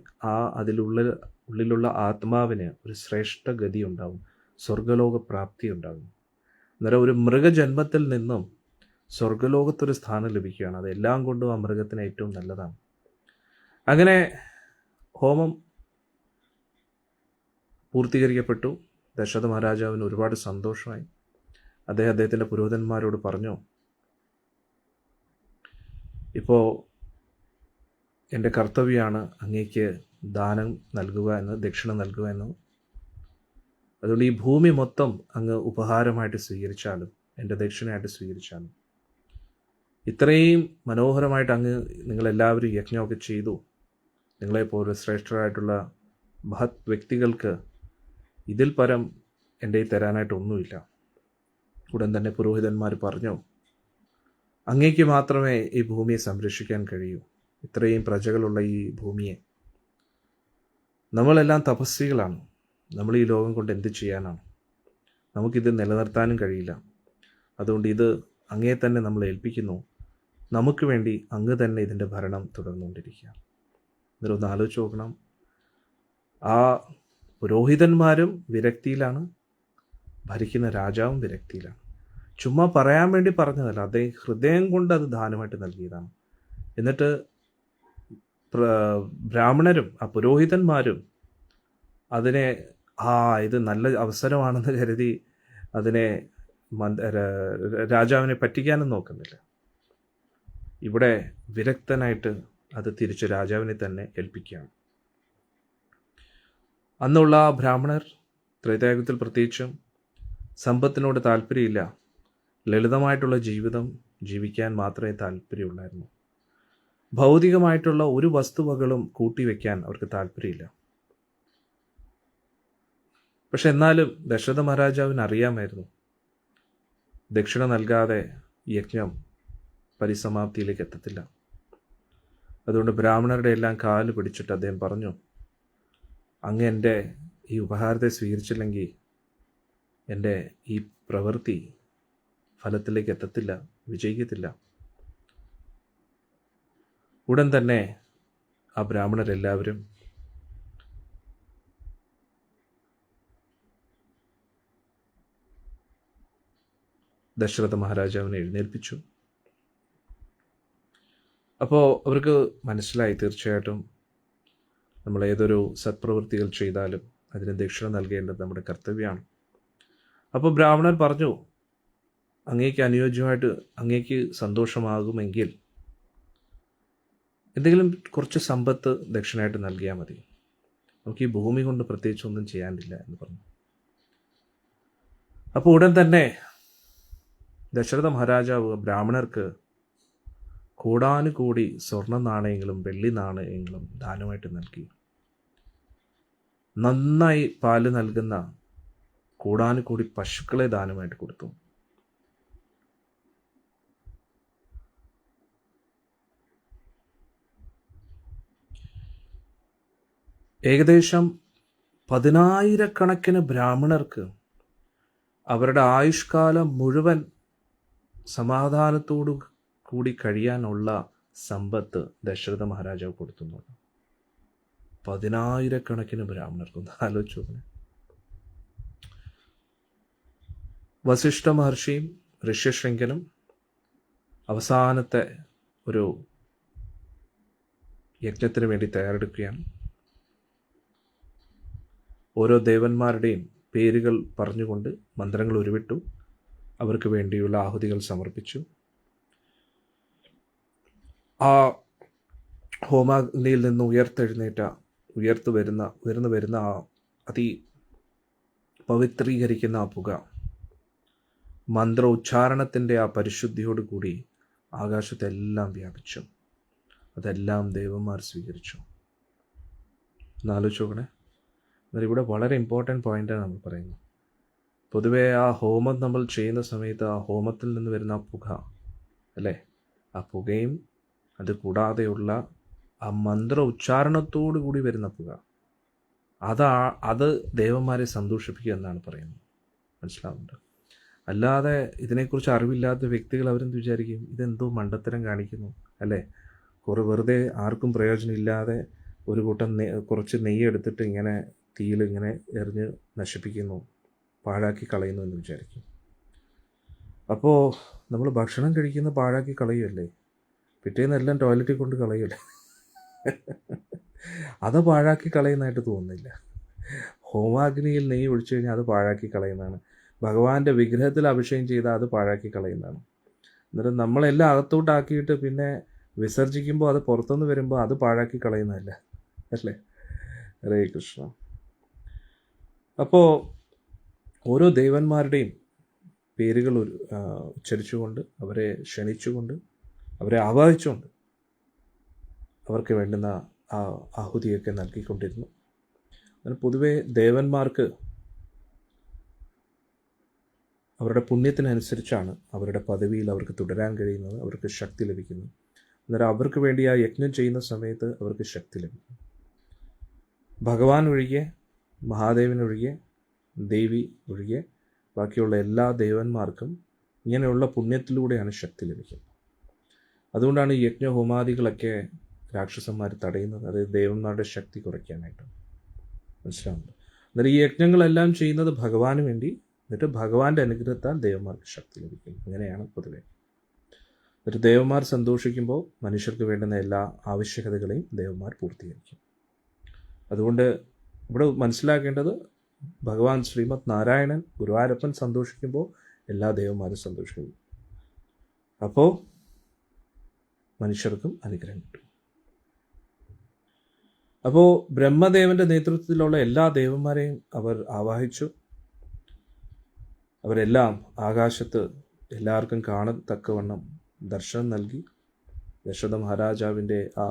ഉള്ളിലുള്ള ആത്മാവിന് ഒരു ശ്രേഷ്ഠ ഗതി ഉണ്ടാവും, സ്വർഗലോക പ്രാപ്തി ഉണ്ടാകും. അന്നേരം ഒരു മൃഗജന്മത്തിൽ നിന്നും സ്വർഗലോകത്തൊരു സ്ഥാനം ലഭിക്കുകയാണ്. അതെല്ലാം കൊണ്ടും ആ മൃഗത്തിന് ഏറ്റവും നല്ലതാണ്. അങ്ങനെ ഹോമം പൂർത്തീകരിക്കപ്പെട്ടു. ദശരഥ മഹാരാജാവിന് ഒരുപാട് സന്തോഷമായി. അദ്ദേഹത്തിൻ്റെ പുരോഹിതന്മാരോട് പറഞ്ഞു, ഇപ്പോൾ എൻ്റെ കർത്തവ്യമാണ് അങ്ങേക്ക് ദാനം നൽകുക എന്ന്, ദക്ഷിണ നൽകുക എന്ന്. അതുകൊണ്ട് ഈ ഭൂമി മൊത്തം അങ്ങ് ഉപഹാരമായിട്ട് സ്വീകരിച്ചാലും, എൻ്റെ ദക്ഷിണയായിട്ട് സ്വീകരിച്ചാലും. ഇത്രയും മനോഹരമായിട്ട് അങ്ങ് നിങ്ങളെല്ലാവരും യജ്ഞമൊക്കെ ചെയ്തു. നിങ്ങളെപ്പോലെ ശ്രേഷ്ഠരായിട്ടുള്ള മഹത് വ്യക്തികൾക്ക് ഇതിൽ പരം എൻ്റെ ഈ തരാനായിട്ടൊന്നുമില്ല. ഉടൻ തന്നെ പുരോഹിതന്മാർ പറഞ്ഞു, അങ്ങേക്ക് മാത്രമേ ഈ ഭൂമിയെ സംരക്ഷിക്കാൻ കഴിയൂ, ഇത്രയും പ്രജകളുള്ള ഈ ഭൂമിയെ. നമ്മളെല്ലാം തപസ്വികളാണ്. നമ്മൾ ഈ ലോകം കൊണ്ട് എന്ത് ചെയ്യാനാണ്? നമുക്കിത് നിലനിർത്താനും കഴിയില്ല. അതുകൊണ്ട് ഇത് അങ്ങേ തന്നെ നമ്മൾ ഏൽപ്പിക്കുന്നു. നമുക്ക് വേണ്ടി അങ്ങ് തന്നെ ഇതിൻ്റെ ഭരണം തുടർന്നുകൊണ്ടിരിക്കുക. എന്നിട്ടൊന്ന് ആലോചിച്ച് നോക്കണം. ആ പുരോഹിതന്മാരും വിരക്തിയിലാണ്, ഭരിക്കുന്ന രാജാവും വിരക്തിയിലാണ്. ചുമ്മാ പറയാൻ വേണ്ടി പറഞ്ഞതല്ല, അദ്ദേഹം ഹൃദയം കൊണ്ട് അത് ദാനമായിട്ട് നൽകിയതാണ്. എന്നിട്ട് ബ്രാഹ്മണരും ആ പുരോഹിതന്മാരും അതിനെ ഇത് നല്ല അവസരമാണെന്ന് കരുതി അതിനെ രാജാവിനെ പറ്റിക്കാനും നോക്കുന്നില്ല. ഇവിടെ വിരക്തനായിട്ട് അത് തിരിച്ച് രാജാവിനെ തന്നെ ഏൽപ്പിക്കുകയാണ്. അന്നുള്ള ബ്രാഹ്മണർ ത്രേതായുഗത്തിൽ പ്രത്യേകിച്ചും സമ്പത്തിനോട് താല്പര്യമില്ല. ലളിതമായിട്ടുള്ള ജീവിതം ജീവിക്കാൻ മാത്രമേ താല്പര്യമുള്ളായിരുന്നു. ഭൗതികമായിട്ടുള്ള ഒരു വസ്തുവകളും കൂട്ടിവെക്കാൻ അവർക്ക് താല്പര്യമില്ല. പക്ഷെ എന്നാലും ദശരഥ മഹാരാജാവിന് അറിയാമായിരുന്നു, ദക്ഷിണ നൽകാതെ യജ്ഞം പരിസമാപ്തിയിലേക്ക് എത്തത്തില്ല. അതുകൊണ്ട് ബ്രാഹ്മണരുടെ എല്ലാം കാല് പിടിച്ചിട്ട് അദ്ദേഹം പറഞ്ഞു, അങ്ങ് എൻ്റെ ഈ ഉപഹാരത്തെ സ്വീകരിച്ചില്ലെങ്കിൽ എൻ്റെ ഈ പ്രവൃത്തി ഫലത്തിലേക്ക് എത്തത്തില്ല, വിജയിക്കത്തില്ല. ഉടൻ തന്നെ ആ ബ്രാഹ്മണരെല്ലാവരും ദശരഥ മഹാരാജാവിനെ എഴുന്നേൽപ്പിച്ചു. അപ്പോൾ അവർക്ക് മനസ്സിലായി, തീർച്ചയായിട്ടും നമ്മൾ ഏതൊരു സത്പ്രവൃത്തികൾ ചെയ്താലും അതിന് ദക്ഷിണ നൽകേണ്ടത് നമ്മുടെ കർത്തവ്യമാണ്. അപ്പോൾ ബ്രാഹ്മണർ പറഞ്ഞു, അങ്ങേക്ക് അനുയോജ്യമായിട്ട്, അങ്ങേക്ക് സന്തോഷമാകുമെങ്കിൽ എന്തെങ്കിലും കുറച്ച് സമ്പത്ത് ദക്ഷിണയായിട്ട് നൽകിയാൽ മതി, നമുക്ക് ഈ ഭൂമി കൊണ്ട് പ്രത്യേകിച്ച് ഒന്നും ചെയ്യാനില്ല എന്ന് പറഞ്ഞു. അപ്പോൾ ഉടൻ തന്നെ ദശരഥ മഹാരാജാവ് ബ്രാഹ്മണർക്ക് കോടാനുകൂടി സ്വർണ്ണ നാണയങ്ങളും വെള്ളി നാണയങ്ങളും ദാനമായിട്ട് നൽകി. നന്നായി പാല് നൽകുന്ന കൂടാനുകൂടി പശുക്കളെ ദാനമായിട്ട് കൊടുത്തു. ഏകദേശം 10,000-കണക്കിന് ബ്രാഹ്മണർക്ക് അവരുടെ ആയുഷ്കാലം മുഴുവൻ സമാധാനത്തോടു കൂടി കഴിയാനുള്ള സമ്പത്ത് ദശരഥ മഹാരാജാവ് കൊടുത്തുന്നുണ്ട്. 10,000-കണക്കിന് ബ്രാഹ്മണർക്ക് ആലോചിച്ചു നോക്കണേ. വസിഷ്ഠ മഹർഷിയും ഋഷ്യശൃംഖനും അവസാനത്തെ ഒരു യജ്ഞത്തിന് വേണ്ടി തയ്യാറെടുക്കുകയാണ്. ഓരോ ദേവന്മാരുടെയും പേരുകൾ പറഞ്ഞുകൊണ്ട് മന്ത്രങ്ങൾ ഉരുവിട്ടു. അവർക്ക് വേണ്ടിയുള്ള ആഹുതികൾ സമർപ്പിച്ചു. ആ ഹോമാഗ്നിയിൽ നിന്ന് ഉയർന്നു വരുന്ന ആ അതി പവിത്രീകരിക്കുന്ന ആ പുക മന്ത്ര ഉച്ചാരണത്തിൻ്റെ ആ പരിശുദ്ധിയോടുകൂടി ആകാശത്തെല്ലാം വ്യാപിച്ചു. അതെല്ലാം ദേവന്മാർ സ്വീകരിച്ചു. എന്നാലോചിച്ച് നോക്കണേ. എന്നാൽ ഇവിടെ വളരെ ഇമ്പോർട്ടൻ്റ് പോയിൻ്റാണ് നമ്മൾ പറയുന്നത്. പൊതുവേ ആ ഹോമം നമ്മൾ ചെയ്യുന്ന സമയത്ത് ആ ഹോമത്തിൽ നിന്ന് വരുന്ന ആ പുക അല്ലേ, ആ പുകയും അത് കൂടാതെയുള്ള ആ മന്ത്ര ഉച്ചാരണത്തോടു കൂടി വരുന്ന പുക, അത് ദേവന്മാരെ സന്തോഷിപ്പിക്കുക എന്നാണ് പറയുന്നത്. മനസ്സിലാവുന്നുണ്ട്? അല്ലാതെ ഇതിനെക്കുറിച്ച് അറിവില്ലാത്ത വ്യക്തികൾ അവരെന്ത് വിചാരിക്കും? ഇതെന്തോ മണ്ടത്തരം കാണിക്കുന്നു അല്ലേ, വെറുതെ ആർക്കും പ്രയോജനമില്ലാതെ ഒരു കൂട്ടം കുറച്ച് നെയ്യ് എടുത്തിട്ട് ഇങ്ങനെ തീയിൽ ഇങ്ങനെ എറിഞ്ഞ് നശിപ്പിക്കുന്നു, പാഴാക്കി കളയുന്നു എന്ന് വിചാരിക്കും. അപ്പോൾ നമ്മൾ ഭക്ഷണം കഴിക്കുന്ന പാഴാക്കി കളയുമല്ലേ, പിറ്റേന്നെല്ലാം ടോയ്ലറ്റിൽ കൊണ്ട് കളയുമല്ലേ. അത് പാഴാക്കി കളയുന്നതായിട്ട് തോന്നുന്നില്ല. ഹോമാഗ്നിയിൽ നെയ്യ് ഒഴിച്ചു കഴിഞ്ഞാൽ അത് പാഴാക്കി കളയുന്നതാണ്. ഭഗവാന്റെ വിഗ്രഹത്തിൽ അഭിഷേകം ചെയ്താൽ അത് പാഴാക്കി കളയുന്നതാണ്. എന്നിട്ട് നമ്മളെല്ലാം അകത്തോട്ടാക്കിയിട്ട് പിന്നെ വിസർജിക്കുമ്പോൾ അത് പുറത്തുനിന്ന് വരുമ്പോൾ അത് പാഴാക്കി കളയുന്നതല്ല അല്ലേ. ഹരേ കൃഷ്ണ. അപ്പോൾ ഓരോ ദേവന്മാരുടെയും പേരുകൾ ഉച്ചരിച്ചുകൊണ്ട്, അവരെ ക്ഷണിച്ചുകൊണ്ട്, അവരെ ആവാഹിച്ചുകൊണ്ട് അവർക്ക് വേണ്ടുന്ന ആ ആഹുതിയൊക്കെ നൽകിക്കൊണ്ടിരുന്നു. അതിന് പൊതുവെ ദേവന്മാർക്ക് അവരുടെ പുണ്യത്തിനനുസരിച്ചാണ് അവരുടെ പദവിയിൽ അവർക്ക് തുടരാൻ കഴിയുന്നത്, അവർക്ക് ശക്തി ലഭിക്കുന്നു. അന്നേരം അവർക്ക് വേണ്ടി ആ യജ്ഞം ചെയ്യുന്ന സമയത്ത് അവർക്ക് ശക്തി ലഭിക്കും. ഭഗവാൻ ഒഴികെ, മഹാദേവനൊഴികെ, ദേവി ഒഴികെ ബാക്കിയുള്ള എല്ലാ ദേവന്മാർക്കും ഇങ്ങനെയുള്ള പുണ്യത്തിലൂടെയാണ് ശക്തി ലഭിക്കുന്നത്. അതുകൊണ്ടാണ് ഈ യജ്ഞഹോമാദികളൊക്കെ രാക്ഷസന്മാർ തടയുന്നത്, അത് ദേവന്മാരുടെ ശക്തി കുറയ്ക്കാനായിട്ട്. മനസ്സിലാവുന്നുണ്ട്? അന്നേരം ഈ യജ്ഞങ്ങളെല്ലാം ചെയ്യുന്നത് ഭഗവാന് വേണ്ടി, എന്നിട്ട് ഭഗവാന്റെ അനുഗ്രഹത്താൽ ദേവന്മാർക്ക് ശക്തി ലഭിക്കും. അങ്ങനെയാണ് പൊതുവെ. എന്നിട്ട് ദേവന്മാർ സന്തോഷിക്കുമ്പോൾ മനുഷ്യർക്ക് വേണ്ടുന്ന എല്ലാ ആവശ്യകതകളെയും ദേവന്മാർ പൂർത്തീകരിക്കും. അതുകൊണ്ട് ഇവിടെ മനസ്സിലാക്കേണ്ടത്, ഭഗവാൻ ശ്രീമദ് നാരായണൻ ഗുരുവായൂരപ്പൻ സന്തോഷിക്കുമ്പോൾ എല്ലാ ദേവന്മാരും സന്തോഷിക്കും. അപ്പോൾ മനുഷ്യർക്കും അനുഗ്രഹം കിട്ടും. അപ്പോൾ ബ്രഹ്മദേവന്റെ നേതൃത്വത്തിലുള്ള എല്ലാ ദേവന്മാരെയും അവർ ആവാഹിച്ചു. അവരെല്ലാം ആകാശത്ത് എല്ലാവർക്കും കാണത്തക്കവണ്ണം ദർശനം നൽകി. ദശരഥ മഹാരാജാവിൻ്റെ ആ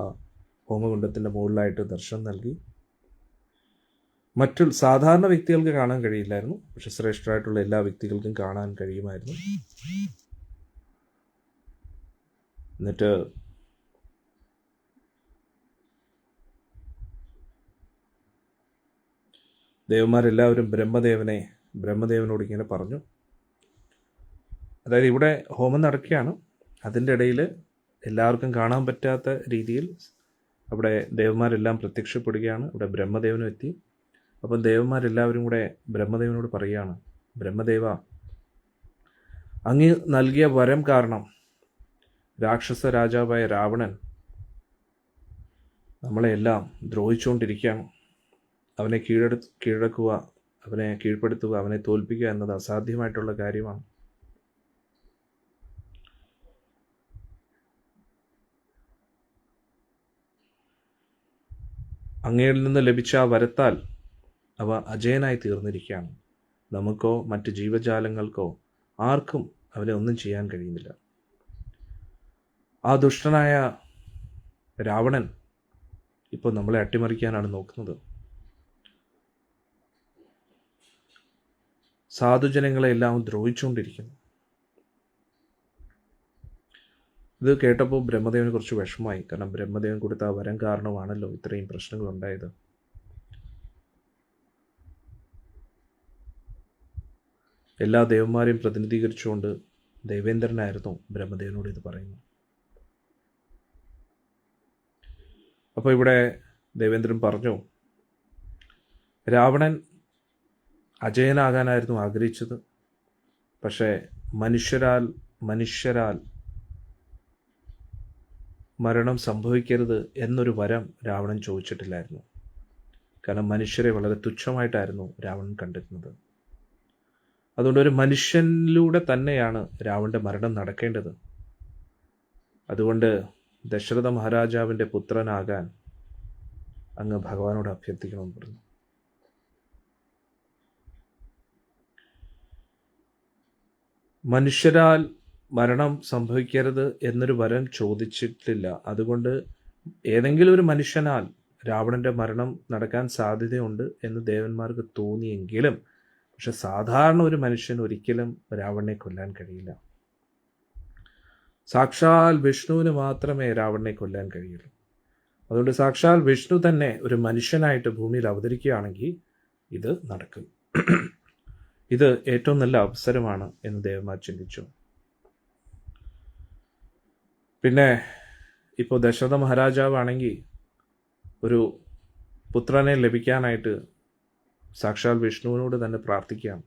ഹോമകുണ്ഡത്തിൻ്റെ മുകളിലായിട്ട് ദർശനം നൽകി. മറ്റു സാധാരണ വ്യക്തികൾക്ക് കാണാൻ കഴിയില്ലായിരുന്നു, പക്ഷെ ശ്രേഷ്ഠരായിട്ടുള്ള എല്ലാ വ്യക്തികൾക്കും കാണാൻ കഴിയുമായിരുന്നു. എന്നിട്ട് ദേവന്മാരെല്ലാവരും ബ്രഹ്മദേവനോട് ഇങ്ങനെ പറഞ്ഞു. അതായത് ഇവിടെ ഹോമം നടക്കുകയാണ്, അതിൻ്റെ ഇടയിൽ എല്ലാവർക്കും കാണാൻ പറ്റാത്ത രീതിയിൽ അവിടെ ദേവന്മാരെല്ലാം പ്രത്യക്ഷപ്പെടുകയാണ്. ഇവിടെ ബ്രഹ്മദേവനും എത്തി. അപ്പം ദേവന്മാരെല്ലാവരും കൂടെ ബ്രഹ്മദേവനോട് പറയുകയാണ്, ബ്രഹ്മദേവ, അങ്ങ് നൽകിയ വരം കാരണം രാക്ഷസ രാജാവായ രാവണൻ നമ്മളെല്ലാം ദ്രോഹിച്ചുകൊണ്ടിരിക്കുകയാണ്. അവനെ കീഴടക്കുക, അവനെ കീഴ്പ്പെടുത്തുക, അവനെ തോൽപ്പിക്കുക എന്നത് അസാധ്യമായിട്ടുള്ള കാര്യമാണ്. അങ്ങയിൽ നിന്ന് ലഭിച്ച ആ വരത്താൽ അവ അജയനായി തീർന്നിരിക്കുകയാണ്. നമുക്കോ മറ്റ് ജീവജാലങ്ങൾക്കോ ആർക്കും അവനെ ഒന്നും ചെയ്യാൻ കഴിയുന്നില്ല. ആ ദുഷ്ടനായ രാവണൻ ഇപ്പോൾ നമ്മളെ അട്ടിമറിക്കാനാണ് നോക്കുന്നത്. സാധുജനങ്ങളെല്ലാം ദ്രോഹിച്ചുകൊണ്ടിരിക്കുന്നു. ഇത് കേട്ടപ്പോൾ ബ്രഹ്മദേവന് കുറച്ച് വിഷമമായി. കാരണം ബ്രഹ്മദേവൻ കൊടുത്ത ആ വരം കാരണമാണല്ലോ ഇത്രയും പ്രശ്നങ്ങളുണ്ടായത്. എല്ലാ ദേവന്മാരെയും പ്രതിനിധീകരിച്ചുകൊണ്ട് ദേവേന്ദ്രനായിരുന്നു ബ്രഹ്മദേവനോട് ഇത് പറയുന്നത്. അപ്പോൾ ഇവിടെ ദേവേന്ദ്രൻ പറഞ്ഞു, രാവണൻ അജയനാകാനായിരുന്നു ആഗ്രഹിച്ചത്. പക്ഷേ മനുഷ്യരാൽ മരണം സംഭവിക്കരുത് എന്നൊരു വരം രാവണൻ ചോദിച്ചിട്ടില്ലായിരുന്നു. കാരണം മനുഷ്യരെ വളരെ തുച്ഛമായിട്ടായിരുന്നു രാവണൻ കണ്ടിരുന്നത്. അതുകൊണ്ട് ഒരു മനുഷ്യനിലൂടെ തന്നെയാണ് രാവണൻ്റെ മരണം നടക്കേണ്ടത്. അതുകൊണ്ട് ദശരഥ മഹാരാജാവിൻ്റെ പുത്രനാകാൻ അങ്ങ് ഭഗവാനോട് അഭ്യർത്ഥിക്കണമെന്ന് പറഞ്ഞു. മനുഷ്യരാൽ മരണം സംഭവിക്കരുത് എന്നൊരു വരം ചോദിച്ചിട്ടില്ല. അതുകൊണ്ട് ഏതെങ്കിലും ഒരു മനുഷ്യനാൽ രാവണൻ്റെ മരണം നടക്കാൻ സാധ്യതയുണ്ട് എന്ന് ദേവന്മാർക്ക് തോന്നിയെങ്കിലും, പക്ഷെ സാധാരണ ഒരു മനുഷ്യൻ ഒരിക്കലും രാവണനെ കൊല്ലാൻ കഴിയില്ല. സാക്ഷാൽ വിഷ്ണുവിന് മാത്രമേ രാവണനെ കൊല്ലാൻ കഴിയുള്ളൂ. അതുകൊണ്ട് സാക്ഷാൽ വിഷ്ണു തന്നെ ഒരു മനുഷ്യനായിട്ട് ഭൂമിയിൽ അവതരിക്കുകയാണെങ്കിൽ ഇത് നടക്കും. ഇത് ഏറ്റവും നല്ല അവസരമാണ് എന്ന് ദേവന്മാർ ചിന്തിച്ചു. പിന്നെ ഇപ്പോൾ ദശരഥ മഹാരാജാവാണെങ്കിൽ ഒരു പുത്രനെ ലഭിക്കാനായിട്ട് സാക്ഷാൽ വിഷ്ണുവിനോട് തന്നെ പ്രാർത്ഥിക്കാം.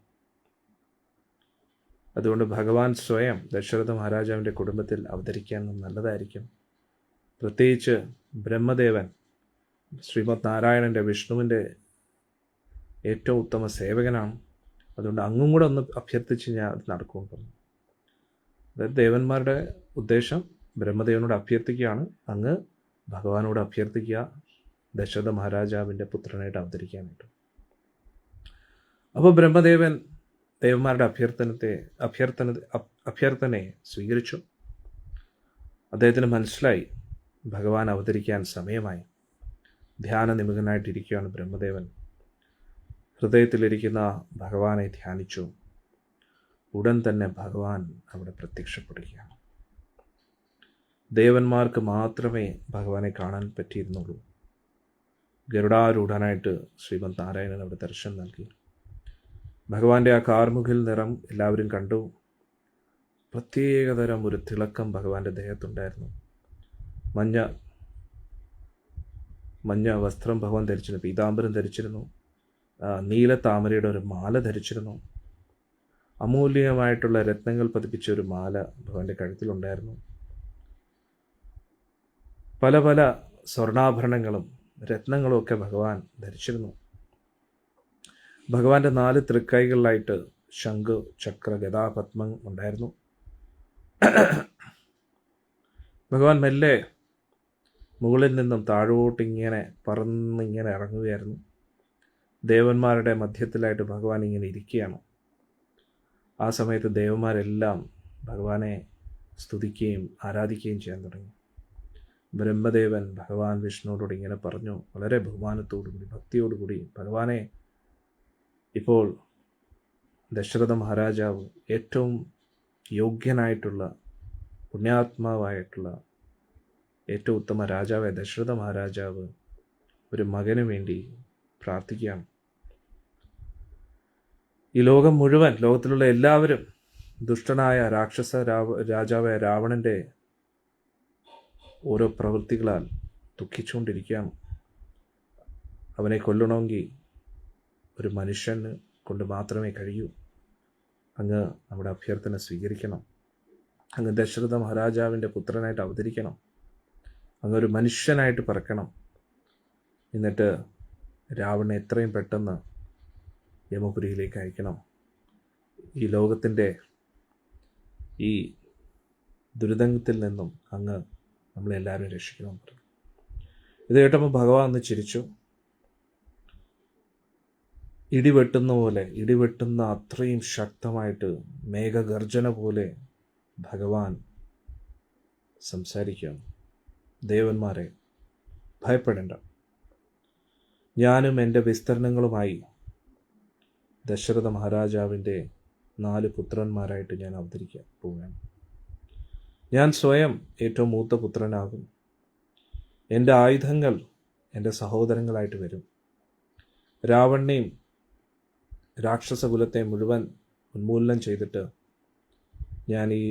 അതുകൊണ്ട് ഭഗവാൻ സ്വയം ദശരഥ മഹാരാജാവിൻ്റെ കുടുംബത്തിൽ അവതരിക്കാൻ നല്ലതായിരിക്കും. പ്രത്യേകിച്ച് ബ്രഹ്മദേവൻ ശ്രീമദ് നാരായണൻ്റെ വിഷ്ണുവിൻ്റെ ഏറ്റവും ഉത്തമ സേവകനാണ്. അതുകൊണ്ട് അങ്ങും കൂടെ ഒന്ന് അഭ്യർത്ഥിച്ച് ഞാൻ അത് നടക്കുമെന്ന് പറഞ്ഞു. അതായത് ദേവന്മാരുടെ ഉദ്ദേശം ബ്രഹ്മദേവനോട് അഭ്യർത്ഥിക്കുകയാണ്, അങ്ങ് ഭഗവാനോട് അഭ്യർത്ഥിക്കുക ദശരഥ മഹാരാജാവിൻ്റെ പുത്രനായിട്ട് അവതരിക്കാനായിട്ട്. അപ്പോൾ ബ്രഹ്മദേവൻ ദേവന്മാരുടെ അഭ്യർത്ഥനയെ സ്വീകരിച്ചു. അദ്ദേഹത്തിന് മനസ്സിലായി ഭഗവാൻ അവതരിക്കാൻ സമയമായി. ധ്യാന നിമഗ്നനായിട്ടിരിക്കുകയാണ് ബ്രഹ്മദേവൻ. ഹൃദയത്തിലിരിക്കുന്ന ഭഗവാനെ ധ്യാനിച്ചു. ഉടൻ തന്നെ ഭഗവാൻ അവിടെ പ്രത്യക്ഷപ്പെടുകയാണ്. ദേവന്മാർക്ക് മാത്രമേ ഭഗവാനെ കാണാൻ പറ്റിയിരുന്നുള്ളൂ. ഗരുഡാരൂഢനായിട്ട് ശ്രീമദ് നാരായണൻ അവിടെ ദർശനം നൽകി. ഭഗവാന്റെ ആ കാർമുകിൽ നിറം എല്ലാവരും കണ്ടു. പ്രത്യേകതരം ഒരു തിളക്കം ഭഗവാന്റെ ദേഹത്തുണ്ടായിരുന്നു. മഞ്ഞ വസ്ത്രം ഭഗവാൻ ധരിച്ചിരുന്നു, പീതാംബരം ധരിച്ചിരുന്നു, നീല താമരയുടെ ഒരു മാല ധരിച്ചിരുന്നു. അമൂല്യമായിട്ടുള്ള രത്നങ്ങൾ പതിപ്പിച്ച ഒരു മാല ഭഗവാന്റെ കഴുത്തിലുണ്ടായിരുന്നു. പല പല സ്വർണ്ണാഭരണങ്ങളും രത്നങ്ങളും ഒക്കെ ഭഗവാൻ ധരിച്ചിരുന്നു. ഭഗവാന്റെ 4 തൃക്കൈകളിലായിട്ട് ശംഖ്, ചക്ര, ഗദാ, പത്മം ഉണ്ടായിരുന്നു. ഭഗവാൻ മെല്ലെ മുകളിൽ നിന്നും താഴോട്ടിങ്ങനെ പറന്നിങ്ങനെ ഇറങ്ങുകയായിരുന്നു. ദേവന്മാരുടെ മധ്യത്തിലായിട്ട് ഭഗവാൻ ഇങ്ങനെ ഇരിക്കുകയാണ്. ആ സമയത്ത് ദേവന്മാരെല്ലാം ഭഗവാനെ സ്തുതിക്കുകയും ആരാധിക്കുകയും ചെയ്യാൻ തുടങ്ങി. ബ്രഹ്മദേവൻ ഭഗവാൻ വിഷ്ണുവോട് ഇങ്ങനെ പറഞ്ഞു, വളരെ ബഹുമാനത്തോടുകൂടി ഭക്തിയോടുകൂടി, ഭഗവാനെ, ഇപ്പോൾ ദശരഥ മഹാരാജാവ് ഏറ്റവും യോഗ്യനായിട്ടുള്ള പുണ്യാത്മാവായിട്ടുള്ള ഏറ്റവും ഉത്തമ രാജാവായ ദശരഥ മഹാരാജാവ് ഒരു മകന് വേണ്ടി പ്രാർത്ഥിക്കുകയാണ്. ഈ ലോകം മുഴുവൻ, ലോകത്തിലുള്ള എല്ലാവരും ദുഷ്ടനായ രാജാവായ രാവണൻ്റെ ഓരോ പ്രവൃത്തികളാൽ ദുഃഖിച്ചുകൊണ്ടിരിക്കുകയാണ്. അവനെ കൊല്ലണമെങ്കിൽ ഒരു മനുഷ്യന് കൊണ്ട് മാത്രമേ കഴിയൂ. അങ്ങ് നമ്മുടെ അഭ്യർത്ഥന സ്വീകരിക്കണം. അങ്ങ് ദശരഥ മഹാരാജാവിൻ്റെ പുത്രനായിട്ട് അവതരിക്കണം. അങ്ങ് ഒരു മനുഷ്യനായിട്ട് പിറക്കണം. എന്നിട്ട് രാവണനെ എത്രയും പെട്ടെന്ന് യമപുരിയിലേക്ക് അയക്കണം. ഈ ലോകത്തിൻ്റെ ഈ ദുരിതത്തിൽ നിന്നും അങ്ങ് നമ്മളെല്ലാവരും രക്ഷിക്കണം പറഞ്ഞു. ഇത് കേട്ടപ്പോൾ ഭഗവാൻ ഒന്ന് ചിരിച്ചു. ഇടിവെട്ടുന്ന അത്രയും ശക്തമായിട്ട് മേഘഗർജന പോലെ ഭഗവാൻ സംസാരിക്കുകയാണ്. ദേവന്മാരെ, ഭയപ്പെടേണ്ട. ഞാനും എൻ്റെ വിസ്തരണങ്ങളുമായി ദശരഥ മഹാരാജാവിൻ്റെ 4 പുത്രന്മാരായിട്ട് ഞാൻ അവതരിക്കാൻ പോവുകയാണ്. ഞാൻ സ്വയം ഏറ്റവും മൂത്ത പുത്രനാകും. എൻ്റെ ആയുധങ്ങൾ എൻ്റെ സഹോദരങ്ങളായിട്ട് വരും. രാവണനെയും രാക്ഷസകുലത്തെ മുഴുവൻ ഉന്മൂലനം ചെയ്തിട്ട് ഞാൻ ഈ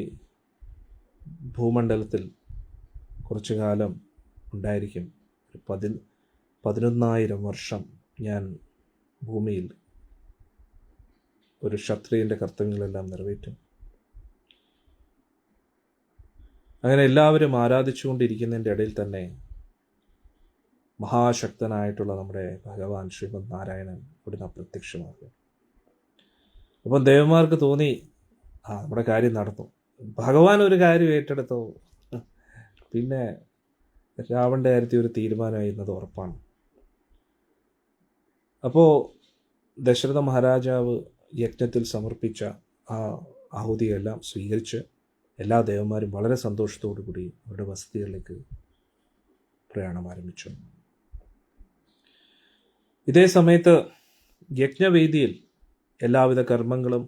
ഭൂമണ്ഡലത്തിൽ കുറച്ചു കാലം ഉണ്ടായിരിക്കും. 11,000 വർഷം ഞാൻ ഭൂമിയിൽ ഒരു ക്ഷത്രിയൻ്റെ കർത്തവ്യങ്ങളെല്ലാം നിറവേറ്റും. അങ്ങനെ എല്ലാവരും ആരാധിച്ചുകൊണ്ടിരിക്കുന്നതിൻ്റെ ഇടയിൽ തന്നെ മഹാശക്തനായിട്ടുള്ള നമ്മുടെ ഭഗവാൻ ശ്രീമദ് നാരായണൻ ഇവിടുന്ന് അപ്രത്യക്ഷമാകുക. അപ്പം ദേവന്മാർക്ക് തോന്നി, നമ്മുടെ കാര്യം നടന്നു, ഭഗവാൻ ഒരു കാര്യം ഏറ്റെടുത്തോ, പിന്നെ രാവണൻ്റെ കാര്യത്തിൽ ഒരു തീരുമാനമായിരുന്നത് ഉറപ്പാണ്. അപ്പോൾ ദശരഥ മഹാരാജാവ് യജ്ഞത്തിൽ സമർപ്പിച്ച ആ ആഹുതിയെല്ലാം സ്വീകരിച്ച് എല്ലാ ദേവന്മാരും വളരെ സന്തോഷത്തോടു കൂടി അവരുടെ വസതികളിലേക്ക് പ്രയാണം ആരംഭിച്ചു. ഇതേ സമയത്ത് യജ്ഞവേദിയിൽ എല്ലാവിധ കർമ്മങ്ങളും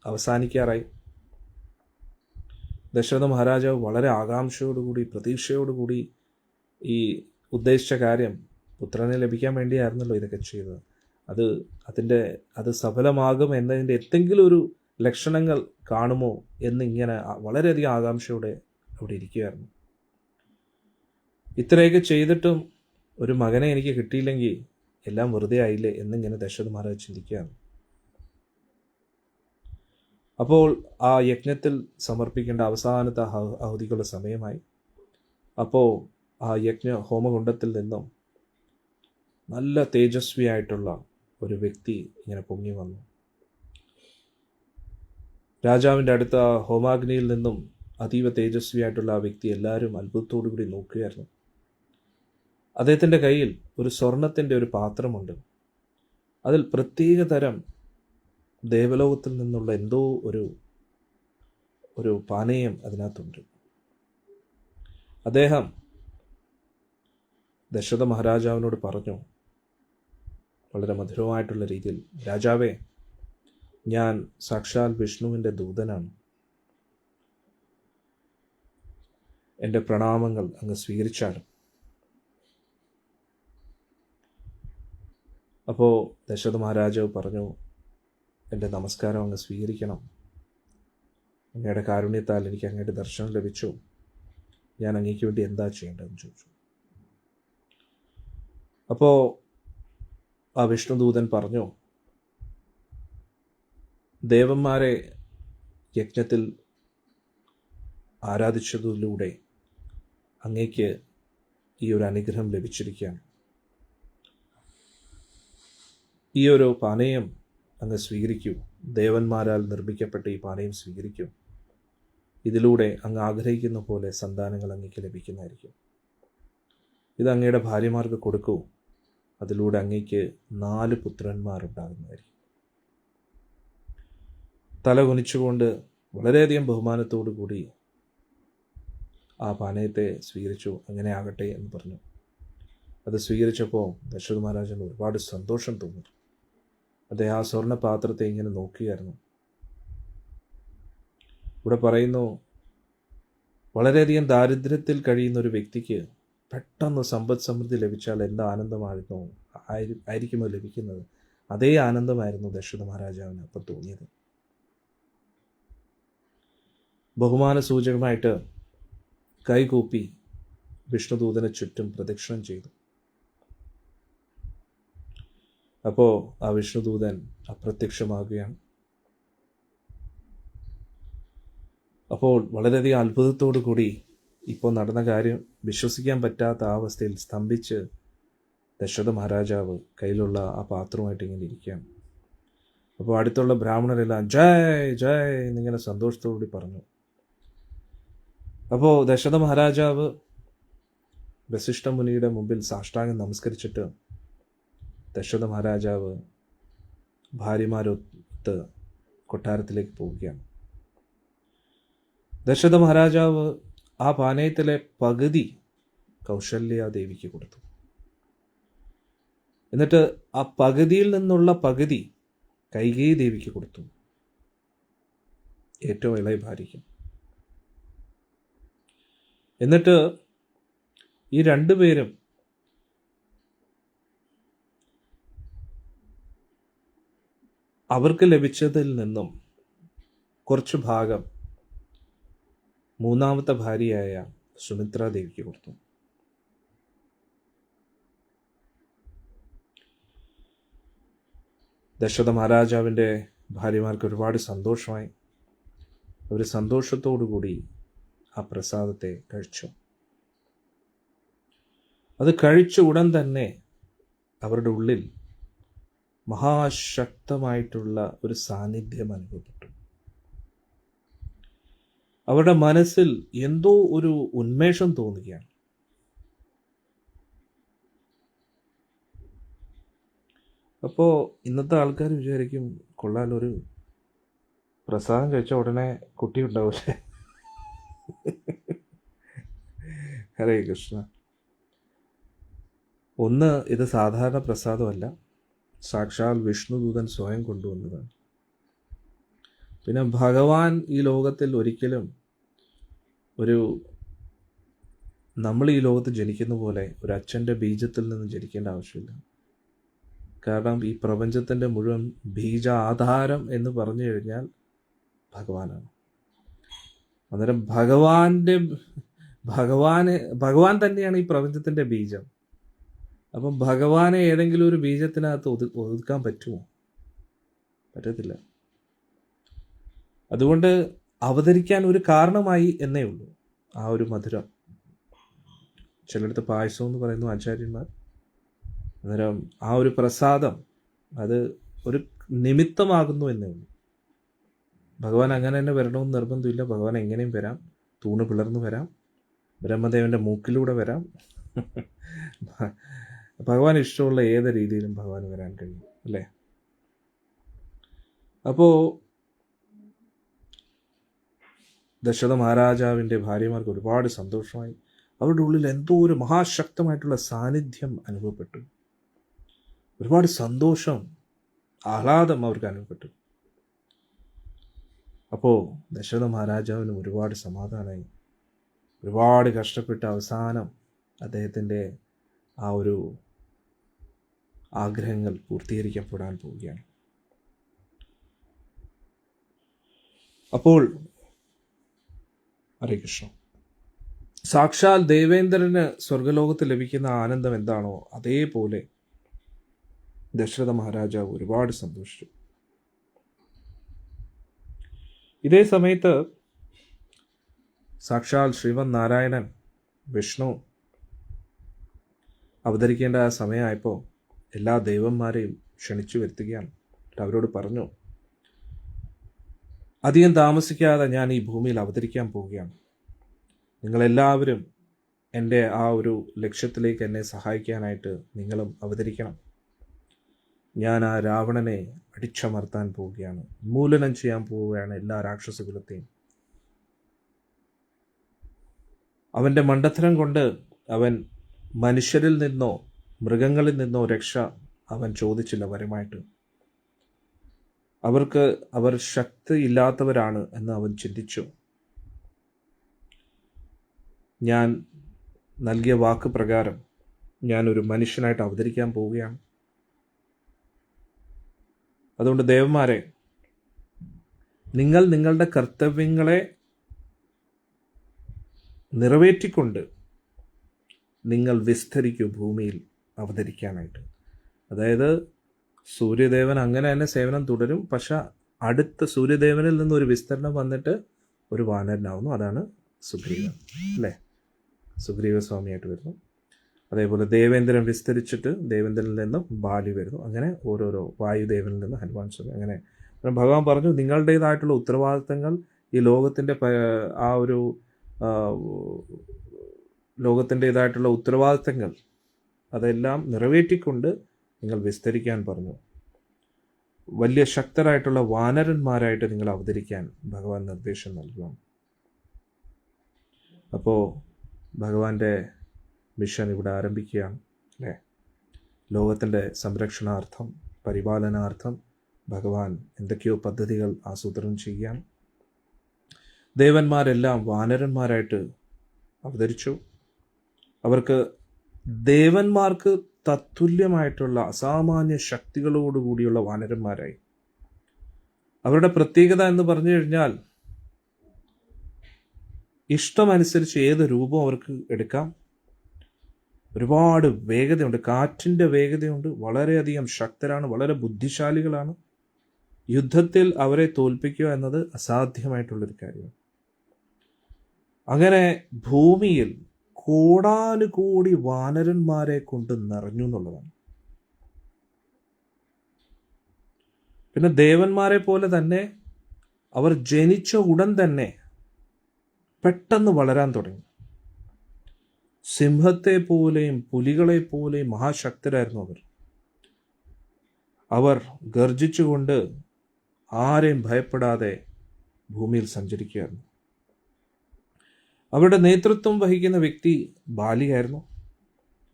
അവസാനിക്കാറായി. ദശരഥ മഹാരാജാവ് വളരെ ആകാംക്ഷയോടുകൂടി പ്രതീക്ഷയോടുകൂടി ഈ ഉദ്ദേശിച്ച കാര്യം പുത്രനെ ലഭിക്കാൻ വേണ്ടിയായിരുന്നല്ലോ ഇതൊക്കെ ചെയ്തത്, അത് സഫലമാകും എന്നതിൻ്റെ എന്തെങ്കിലും ഒരു ലക്ഷണങ്ങൾ കാണുമോ എന്നിങ്ങനെ വളരെയധികം ആകാംക്ഷയോടെ അവിടെ ഇരിക്കുകയായിരുന്നു. ഇത്രയൊക്കെ ചെയ്തിട്ടും ഒരു മകനെ എനിക്ക് കിട്ടിയില്ലെങ്കിൽ എല്ലാം വെറുതെ ആയില്ലേ എന്നിങ്ങനെ ദശരഥ മഹാരാജ് ചിന്തിക്കുകയാണ്. അപ്പോൾ ആ യജ്ഞത്തിൽ സമർപ്പിക്കേണ്ട അവസാനത്തെ ആഹുതികളുടെ സമയമായി. അപ്പോൾ ആ ഹോമകുണ്ഡത്തിൽ നിന്നും നല്ല തേജസ്വിയായിട്ടുള്ള ഒരു വ്യക്തി ഇങ്ങനെ പൊങ്ങി വന്നു. രാജാവിൻ്റെ അടുത്ത ഹോമാഗ്നിയിൽ നിന്നും അതീവ തേജസ്വിയായിട്ടുള്ള ആ വ്യക്തി എല്ലാവരും അത്ഭുതത്തോടു കൂടി നോക്കുകയായിരുന്നു. അദ്ദേഹത്തിൻ്റെ കയ്യിൽ ഒരു സ്വർണത്തിൻ്റെ ഒരു പാത്രമുണ്ട്. അതിൽ പ്രത്യേക തരം ദേവലോകത്തിൽ നിന്നുള്ള എന്തോ ഒരു പാനീയം അതിനകത്തുണ്ട്. അദ്ദേഹം ദശരഥ മഹാരാജാവിനോട് പറഞ്ഞു വളരെ മധുരമായിട്ടുള്ള രീതിയിൽ, രാജാവേ, ഞാൻ സാക്ഷാൽ വിഷ്ണുവിൻ്റെ ദൂതനാണ്. എൻ്റെ പ്രണാമങ്ങൾ അങ്ങ് സ്വീകരിച്ചാലും. അപ്പോൾ ദശരഥ മഹാരാജാവ് പറഞ്ഞു, എൻ്റെ നമസ്കാരം അങ്ങ് സ്വീകരിക്കണം. അങ്ങയുടെ കാരുണ്യത്താൽ എനിക്ക് അങ്ങയുടെ ദർശനം ലഭിച്ചു. ഞാൻ അങ്ങേക്ക് വേണ്ടി എന്താ ചെയ്യേണ്ടതെന്ന് ചോദിച്ചു. അപ്പോൾ ആ വിഷ്ണുദൂതൻ പറഞ്ഞു, ദേവന്മാരെ യജ്ഞത്തിൽ ആരാധിച്ചതിലൂടെ അങ്ങേക്ക് ഈ ഒരു അനുഗ്രഹം ലഭിച്ചിരിക്കുകയാണ്. ഈ ഒരു പാനീയം അങ്ങ് സ്വീകരിക്കൂ. ദേവന്മാരാൽ നിർമ്മിക്കപ്പെട്ട ഈ പാനീയം സ്വീകരിക്കൂ. ഇതിലൂടെ അങ്ങ് ആഗ്രഹിക്കുന്ന പോലെ സന്താനങ്ങൾ അങ്ങേക്ക് ലഭിക്കുന്നതായിരിക്കും. ഇത് അങ്ങയുടെ ഭാര്യമാർക്ക് കൊടുക്കൂ. അതിലൂടെ അങ്ങേക്ക് 4 പുത്രന്മാരുണ്ടാകുന്നതായിരിക്കും. തല കുനിച്ചുകൊണ്ട് വളരെയധികം ബഹുമാനത്തോടു കൂടി ആ പാനീയത്തെ സ്വീകരിച്ചു. അങ്ങനെ ആകട്ടെ എന്ന് പറഞ്ഞു. അത് സ്വീകരിച്ചപ്പോൾ ദശരഥ മഹാരാജന് ഒരുപാട് സന്തോഷം തോന്നി. അദ്ദേഹം ആ സ്വർണ്ണ പാത്രത്തെ ഇങ്ങനെ നോക്കിയായിരുന്നു. ഇവിടെ പറയുന്നു, വളരെയധികം ദാരിദ്ര്യത്തിൽ കഴിയുന്ന ഒരു വ്യക്തിക്ക് പെട്ടെന്ന് സമ്പദ് സമൃദ്ധി ലഭിച്ചാൽ എന്താ ആയിരിക്കുമോ ലഭിക്കുന്നത്, അതേ ആനന്ദമായിരുന്നു ദശരഥ മഹാരാജാവിന് അപ്പം തോന്നിയത്. ബഹുമാന സൂചകമായിട്ട് കൈകൂപ്പി വിഷ്ണുദൂതന് ചുറ്റും പ്രദക്ഷിണം ചെയ്തു. അപ്പോൾ ആ വിഷ്ണുദൂതൻ അപ്രത്യക്ഷമാകുകയാണ്. അപ്പോൾ വളരെയധികം അത്ഭുതത്തോടു കൂടി ഇപ്പോൾ നടന്ന കാര്യം വിശ്വസിക്കാൻ പറ്റാത്ത ആ അവസ്ഥയിൽ സ്തംഭിച്ച് ദശരഥ മഹാരാജാവ് കയ്യിലുള്ള ആ പാത്രവുമായിട്ട് ഇങ്ങനെ ഇരിക്കുകയാണ്. അപ്പോൾ അടുത്തുള്ള ബ്രാഹ്മണരെല്ലാം ജയ് ജയ് എന്നിങ്ങനെ സന്തോഷത്തോടുകൂടി പറഞ്ഞു. അപ്പോൾ ദശരഥ മഹാരാജാവ് വസിഷ്ഠ മുനിയുടെ മുമ്പിൽ സാഷ്ടാംഗം നമസ്കരിച്ചിട്ട് ദശരഥ മഹാരാജാവ് ഭാര്യമാരൊത്ത് കൊട്ടാരത്തിലേക്ക് പോവുകയാണ്. ദശരഥ മഹാരാജാവ് ആ പാനീയത്തിലെ പകുതി കൗസല്യാദേവിക്ക് കൊടുത്തു. എന്നിട്ട് ആ പകുതിയിൽ നിന്നുള്ള പകുതി കൈകേയി ദേവിക്ക് കൊടുത്തു, ഏറ്റവും ഇളയ ഭാര്യയ്ക്ക്. എന്നിട്ട് ഈ രണ്ടുപേരും അവർക്ക് ലഭിച്ചതിൽ നിന്നും കുറച്ച് ഭാഗം മൂന്നാമത്തെ ഭാര്യയായ സുമിത്രാ ദേവിക്ക് കൊടുത്തു. ദശരഥ മഹാരാജാവിൻ്റെ ഭാര്യമാർക്ക് ഒരുപാട് സന്തോഷമായി. അവർ സന്തോഷത്തോടുകൂടി ആ പ്രസാദത്തെ കഴിച്ചു. അത് കഴിച്ച ഉടൻ തന്നെ അവരുടെ ഉള്ളിൽ മഹാശക്തമായിട്ടുള്ള ഒരു സാന്നിധ്യം അനുഭവപ്പെട്ടു. അവരുടെ മനസ്സിൽ എന്തോ ഒരു ഉന്മേഷം തോന്നുകയാണ്. അപ്പോൾ ഇന്നത്തെ ആൾക്കാർ വിചാരിക്കും, കൊള്ളാൻ ഒരു പ്രസാദം കഴിച്ച ഉടനെ കുട്ടി ഉണ്ടാവില്ലേ? ഹരേ കൃഷ്ണ. ഒന്ന്, ഇത് സാധാരണ പ്രസാദമല്ല, സാക്ഷാൽ വിഷ്ണുദൂതൻ സ്വയം കൊണ്ടുവന്നതാണ്. പിന്നെ ഭഗവാൻ ഈ ലോകത്തിൽ ഒരിക്കലും നമ്മൾ ഈ ലോകത്ത് ജനിക്കുന്ന പോലെ ഒരു അച്ഛൻ്റെ ബീജത്തിൽ നിന്ന് ജനിക്കേണ്ട ആവശ്യമില്ല. കാരണം ഈ പ്രപഞ്ചത്തിൻ്റെ മുഴുവൻ ബീജ ആധാരം എന്ന് പറഞ്ഞു കഴിഞ്ഞാൽ ഭഗവാനാണ്. അന്നേരം ഭഗവാൻ തന്നെയാണ് ഈ പ്രപഞ്ചത്തിൻ്റെ ബീജം. അപ്പം ഭഗവാനെ ഏതെങ്കിലും ഒരു ബീജത്തിനകത്ത് ഒതുക്കാൻ പറ്റുമോ? പറ്റത്തില്ല. അതുകൊണ്ട് അവതരിക്കാൻ ഒരു കാരണമായി എന്നേ ഉള്ളൂ ആ ഒരു മധുരം. ചിലയിടത്ത് പായസം എന്ന് പറയുന്നു ആചാര്യന്മാർ. അന്നേരം ആ ഒരു പ്രസാദം അത് ഒരു നിമിത്തമാകുന്നു എന്നേ ഉള്ളൂ. ഭഗവാൻ അങ്ങനെ തന്നെ വരണമെന്ന് നിർബന്ധമില്ല. ഭഗവാൻ എങ്ങനെയും വരാം. തൂണ് പിളർന്നു വരാം, ബ്രഹ്മദേവൻ്റെ മൂക്കിലൂടെ വരാം. ഭഗവാൻ ഇഷ്ടമുള്ള ഏത് രീതിയിലും ഭഗവാൻ വരാൻ കഴിയും, അല്ലേ? അപ്പോൾ ദശരഥ മഹാരാജാവിൻ്റെ ഭാര്യമാർക്ക് ഒരുപാട് സന്തോഷമായി. അവരുടെ ഉള്ളിൽ എന്തോ ഒരു മഹാശക്തമായിട്ടുള്ള സാന്നിധ്യം അനുഭവപ്പെട്ടു. ഒരുപാട് സന്തോഷം, ആഹ്ലാദം അവർക്ക് അനുഭവപ്പെട്ടു. അപ്പോൾ ദശരഥ മഹാരാജാവിന് ഒരുപാട് സമാധാനമായി. ഒരുപാട് കഷ്ടപ്പെട്ട് അവസാനം അദ്ദേഹത്തിൻ്റെ ആ ഒരു ആഗ്രഹങ്ങൾ പൂർത്തീകരിക്കപ്പെടാൻ പോവുകയാണ്. അപ്പോൾ ഹരേ കൃഷ്ണ, സാക്ഷാൽ ദേവേന്ദ്രന് സ്വർഗലോകത്ത് ലഭിക്കുന്ന ആനന്ദം എന്താണോ അതേപോലെ ദശരഥ മഹാരാജാവ് ഒരുപാട് സന്തോഷിച്ചു. ഇതേ സമയത്ത് സാക്ഷാൽ ശ്രീമൻ നാരായണൻ വിഷ്ണു അവതരിക്കേണ്ട ആ സമയമായപ്പോൾ എല്ലാ ദേവന്മാരെയും ക്ഷണിച്ചു വരുത്തുകയാണ്. അവരോട് പറഞ്ഞു, അധികം താമസിക്കാതെ ഞാൻ ഈ ഭൂമിയിൽ അവതരിക്കാൻ പോവുകയാണ്. നിങ്ങളെല്ലാവരും എൻ്റെ ആ ഒരു ലക്ഷ്യത്തിലേക്ക് എന്നെ സഹായിക്കാനായിട്ട് നിങ്ങളും അവതരിക്കണം. ഞാൻ ആ രാവണനെ അടിച്ചമർത്താൻ പോവുകയാണ്, ഉന്മൂലനം ചെയ്യാൻ പോവുകയാണ് എല്ലാ രാക്ഷസകുലത്തെയും. അവൻ്റെ മണ്ടത്തരം കൊണ്ട് അവൻ മനുഷ്യരിൽ നിന്നോ മൃഗങ്ങളിൽ നിന്നോ രക്ഷ അവൻ ചോദിച്ചില്ല പരമായിട്ട്. അവർ ശക്തിയില്ലാത്തവരാണ് എന്ന് അവൻ ചിന്തിച്ചു. ഞാൻ നൽകിയ വാക്ക് പ്രകാരം ഞാനൊരു മനുഷ്യനായിട്ട് അവതരിക്കാൻ പോവുകയാണ്. അതുകൊണ്ട് ദേവന്മാരെ, നിങ്ങൾ നിങ്ങളുടെ കർത്തവ്യങ്ങളെ നിറവേറ്റിക്കൊണ്ട് നിങ്ങൾ വിസ്തരിക്കൂ ഭൂമിയിൽ അവതരിക്കാനായിട്ട്. അതായത് സൂര്യദേവൻ അങ്ങനെ തന്നെ സേവനം തുടരും. പക്ഷെ അടുത്ത സൂര്യദേവനിൽ നിന്ന് ഒരു വിസ്തരണം വന്നിട്ട് ഒരു വാനരനാവുന്നു. അതാണ് സുഗ്രീവൻ, അല്ലേ? സുഗ്രീവ സ്വാമിയായിട്ട് വരുന്നു. അതേപോലെ ദേവേന്ദ്രൻ വിസ്തരിച്ചിട്ട് ദേവേന്ദ്രനിൽ നിന്നും ബാലി വരുന്നു. അങ്ങനെ ഓരോരോ വായുദേവനിൽ നിന്ന് ഹനുമാൻ സ്വാമി. അങ്ങനെ ഭഗവാൻ പറഞ്ഞു, നിങ്ങളുടേതായിട്ടുള്ള ഉത്തരവാദിത്തങ്ങൾ ഈ ലോകത്തിൻ്റെ ആ ഒരു ലോകത്തിൻ്റെതായിട്ടുള്ള ഉത്തരവാദിത്തങ്ങൾ അതെല്ലാം നിറവേറ്റിക്കൊണ്ട് നിങ്ങൾ വിസ്തരിക്കാൻ പറഞ്ഞു. വലിയ ശക്തരായിട്ടുള്ള വാനരന്മാരായിട്ട് നിങ്ങൾ അവതരിക്കാൻ ഭഗവാൻ നിർദ്ദേശം നൽകുക. അപ്പോൾ ഭഗവാന്റെ മിഷൻ ഇവിടെ ആരംഭിക്കുകയാണ്, അല്ലേ? ലോകത്തിൻ്റെ സംരക്ഷണാർത്ഥം, പരിപാലനാർത്ഥം ഭഗവാൻ എന്തൊക്കെയോ പദ്ധതികൾ ആസൂത്രണം ചെയ്യാൻ. ദേവന്മാരെല്ലാം വാനരന്മാരായിട്ട് അവതരിച്ചു. അവർക്ക് ദേവന്മാർക്ക് തത്തുല്യമായിട്ടുള്ള അസാമാന്യ ശക്തികളോടുകൂടിയുള്ള വാനരന്മാരായി. അവരുടെ പ്രത്യേകത എന്ന് പറഞ്ഞു കഴിഞ്ഞാൽ ഇഷ്ടമനുസരിച്ച് ഏത് രൂപം അവർക്ക് എടുക്കാം. ഒരുപാട് വേഗതയുണ്ട്, കാറ്റിൻ്റെ വേഗതയുണ്ട്, വളരെയധികം ശക്തരാണ്, വളരെ ബുദ്ധിശാലികളാണ്. യുദ്ധത്തിൽ അവരെ തോൽപ്പിക്കുക എന്നത് അസാധ്യമായിട്ടുള്ളൊരു കാര്യമാണ്. അങ്ങനെ ഭൂമിയിൽ കോടാനുകോടി വാനരന്മാരെ കൊണ്ട് നിറഞ്ഞു എന്നുള്ളതാണ്. പിന്നെ ദേവന്മാരെ പോലെ തന്നെ അവർ ജനിച്ച ഉടൻ തന്നെ പെട്ടെന്ന് വളരാൻ തുടങ്ങി. സിംഹത്തെ പോലെയും പുലികളെ പോലെയും മഹാശക്തരായിരുന്നു അവർ. അവർ ഗർജിച്ചുകൊണ്ട് ആരെയും ഭയപ്പെടാതെ ഭൂമിയിൽ സഞ്ചരിക്കുകയായിരുന്നു. അവരുടെ നേതൃത്വം വഹിക്കുന്ന വ്യക്തി ബാലിയായിരുന്നു.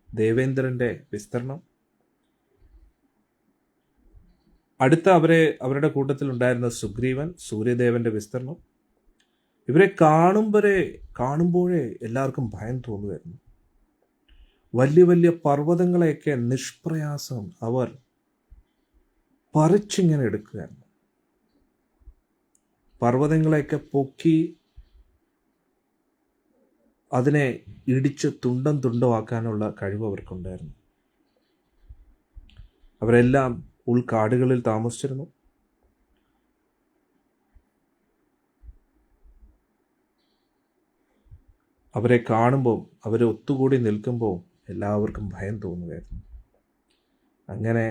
ദേവേന്ദ്രന്റെ വിസ്തരണം. അടുത്ത അവരുടെ കൂട്ടത്തിൽ ഉണ്ടായിരുന്ന സുഗ്രീവൻ, സൂര്യദേവന്റെ വിസ്തരണം. ഇവരെ കാണുമ്പോഴേ എല്ലാവർക്കും ഭയം തോന്നുമായിരുന്നു. വലിയ വലിയ പർവ്വതങ്ങളെയൊക്കെ നിഷ്പ്രയാസം അവർ പറിച്ചിങ്ങനെ എടുക്കുകയായിരുന്നു. പർവ്വതങ്ങളെയൊക്കെ പൊക്കി അതിനെ ഇടിച്ച് തുണ്ടം തുണ്ടമാക്കാനുള്ള കഴിവ് അവർക്കുണ്ടായിരുന്നു. അവരെല്ലാം ഉൾക്കാടുകളിൽ താമസിച്ചിരുന്നു. അവരെ കാണുമ്പോൾ, അവരെ ഒത്തുകൂടി നിൽക്കുമ്പോൾ എല്ലാവർക്കും ഭയം തോന്നുമായിരുന്നു. അങ്ങനെ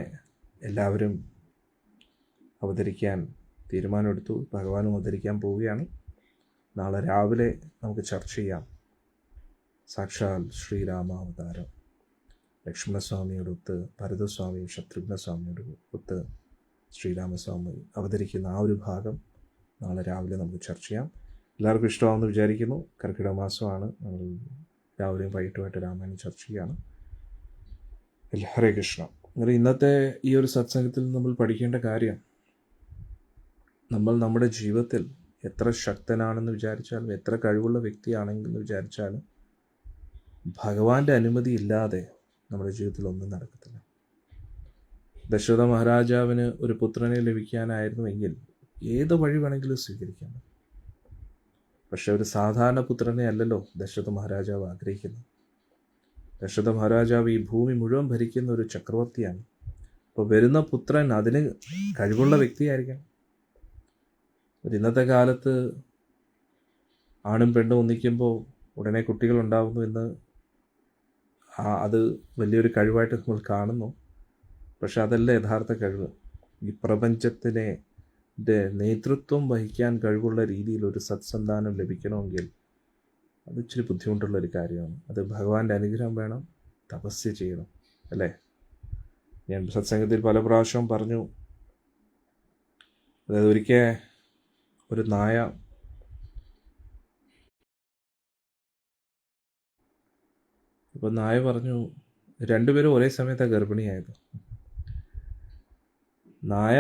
എല്ലാവരും അവതരിക്കാൻ തീരുമാനമെടുത്തു. ഭഗവാനും അവതരിക്കാൻ പോവുകയാണ്. നാളെ രാവിലെ നമുക്ക് ചർച്ച ചെയ്യാം. സാക്ഷാൽ ശ്രീരാമാവതാരം ലക്ഷ്മണസ്വാമിയോടൊത്ത്, ഭരതസ്വാമിയും ശത്രുഘ്നസ്വാമിയോട് ഒത്ത് ശ്രീരാമസ്വാമി അവതരിക്കുന്ന ആ ഒരു ഭാഗം നാളെ രാവിലെ നമുക്ക് ചർച്ച ചെയ്യാം. എല്ലാവർക്കും ഇഷ്ടമാണെന്ന് വിചാരിക്കുന്നു. കർക്കിടക മാസമാണ്. നമ്മൾ രാവിലെയും വൈകിട്ടുമായിട്ട് രാമായണം ചർച്ച ചെയ്യാണ്. ഹരേ കൃഷ്ണ. അങ്ങനെ ഇന്നത്തെ ഈ ഒരു സത്സംഗത്തിൽ നമ്മൾ പഠിക്കേണ്ട കാര്യം, നമ്മൾ നമ്മുടെ ജീവിതത്തിൽ എത്ര ശക്തനാണെന്ന് വിചാരിച്ചാലും, എത്ര കഴിവുള്ള വ്യക്തിയാണെന്ന് വിചാരിച്ചാലും, ഭഗവാന്റെ അനുമതി ഇല്ലാതെ നമ്മുടെ ജീവിതത്തിൽ ഒന്നും നടക്കത്തില്ല. ദശരഥ മഹാരാജാവിന് ഒരു പുത്രനെ ലഭിക്കാനായിരുന്നുവെങ്കിൽ ഏത് വഴി വേണമെങ്കിലും സ്വീകരിക്കാം. പക്ഷെ ഒരു സാധാരണ പുത്രനെ അല്ലല്ലോ ദശരഥ മഹാരാജാവ് ആഗ്രഹിക്കുന്നത്. ദശരഥ മഹാരാജാവ് ഈ ഭൂമി മുഴുവൻ ഭരിക്കുന്ന ഒരു ചക്രവർത്തിയാണ്. അപ്പോൾ വരുന്ന പുത്രൻ അതിന് കഴിവുള്ള വ്യക്തിയായിരിക്കണം. ഇന്നത്തെ കാലത്ത് ആണും പെണ്ണും ഒന്നിക്കുമ്പോൾ ഉടനെ കുട്ടികളുണ്ടാവുന്നു എന്ന് അത് വലിയൊരു കഴിവായിട്ട് നമ്മൾ കാണുന്നു. പക്ഷെ അതല്ല യഥാർത്ഥ കഴിവ്. ഈ പ്രപഞ്ചത്തിനെ നേതൃത്വം വഹിക്കാൻ കഴിവുള്ള രീതിയിൽ ഒരു സത്സന്താനം ലഭിക്കണമെങ്കിൽ അത് ഇച്ചിരി ബുദ്ധിമുട്ടുള്ളൊരു കാര്യമാണ്. അത് ഭഗവാന്റെ അനുഗ്രഹം വേണം, തപസ്യ ചെയ്യണം, അല്ലേ? ഞാൻ സത്സംഗത്തിൽ പല പ്രാവശ്യവും പറഞ്ഞു. അതായത് ഒരിക്കൽ ഒരു നായ പറഞ്ഞു, രണ്ടുപേരും ഒരേ സമയത്താണ് ഗർഭിണിയായത്. നായ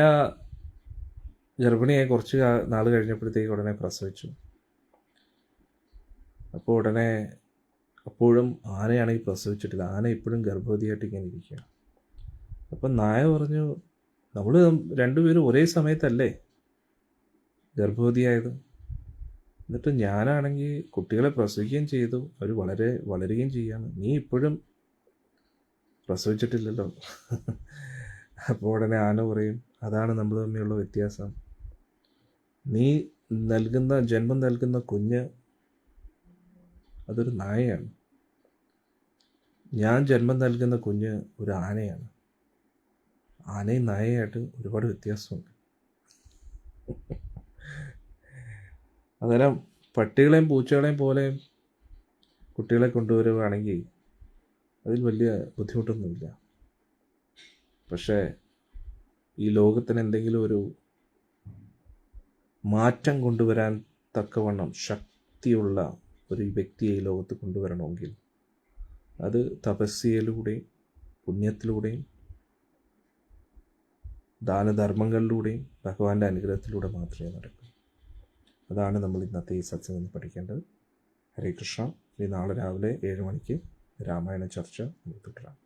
ഗർഭിണിയായി കുറച്ച് നാൾ കഴിഞ്ഞപ്പോഴത്തേക്ക് ഉടനെ പ്രസവിച്ചു. അപ്പോൾ അപ്പോഴും ആനയാണെങ്കിൽ പ്രസവിച്ചിട്ടില്ല. ആന ഇപ്പോഴും ഗർഭവതിയായിട്ട് ഇങ്ങനെ ഇരിക്കുകയാണ്. അപ്പം നായ പറഞ്ഞു, നമ്മൾ രണ്ടുപേരും ഒരേ സമയത്തല്ലേ ഗർഭവതിയായത്? എന്നിട്ട് ഞാനാണെങ്കിൽ കുട്ടികളെ പ്രസവിക്കുകയും ചെയ്തു, അവർ വളരുകയും ചെയ്യാണ്, നീ ഇപ്പോഴും പ്രസവിച്ചിട്ടില്ലല്ലോ. അപ്പോൾ ഉടനെ ആന പറയും, അതാണ് നമ്മൾ തമ്മിലുള്ള വ്യത്യാസം. നീ ജന്മം നൽകുന്ന കുഞ്ഞ് അതൊരു നായയാണ്, ഞാൻ ജന്മം നൽകുന്ന കുഞ്ഞ് ഒരു ആനയാണ്. ആനയും നായയായിട്ട് ഒരുപാട് വ്യത്യാസമുണ്ട്. അന്നേരം പട്ടികളെയും പൂച്ചകളെയും പോലെ കുട്ടികളെ കൊണ്ടുവരുവാണെങ്കിൽ അതിൽ വലിയ ബുദ്ധിമുട്ടൊന്നുമില്ല. പക്ഷേ ഈ ലോകത്തിന് എന്തെങ്കിലും ഒരു മാറ്റം കൊണ്ടുവരാൻ തക്കവണ്ണം ശക്തിയുള്ള ഒരു വ്യക്തിയെ ഈ ലോകത്ത് കൊണ്ടുവരണമെങ്കിൽ അത് തപസ്യയിലൂടെയും പുണ്യത്തിലൂടെയും ദാനധർമ്മങ്ങളിലൂടെയും ഭഗവാന്റെ അനുഗ്രഹത്തിലൂടെ മാത്രമേ നടക്കൂ. അതാണ് നമ്മൾ ഇന്നത്തെ ഈ സത്സംഗം പഠിക്കേണ്ടത്. ഹരേ കൃഷ്ണ. ഇനി നാളെ രാവിലെ 7 മണിക്ക് രാമായണ ചർച്ച തുടരാം.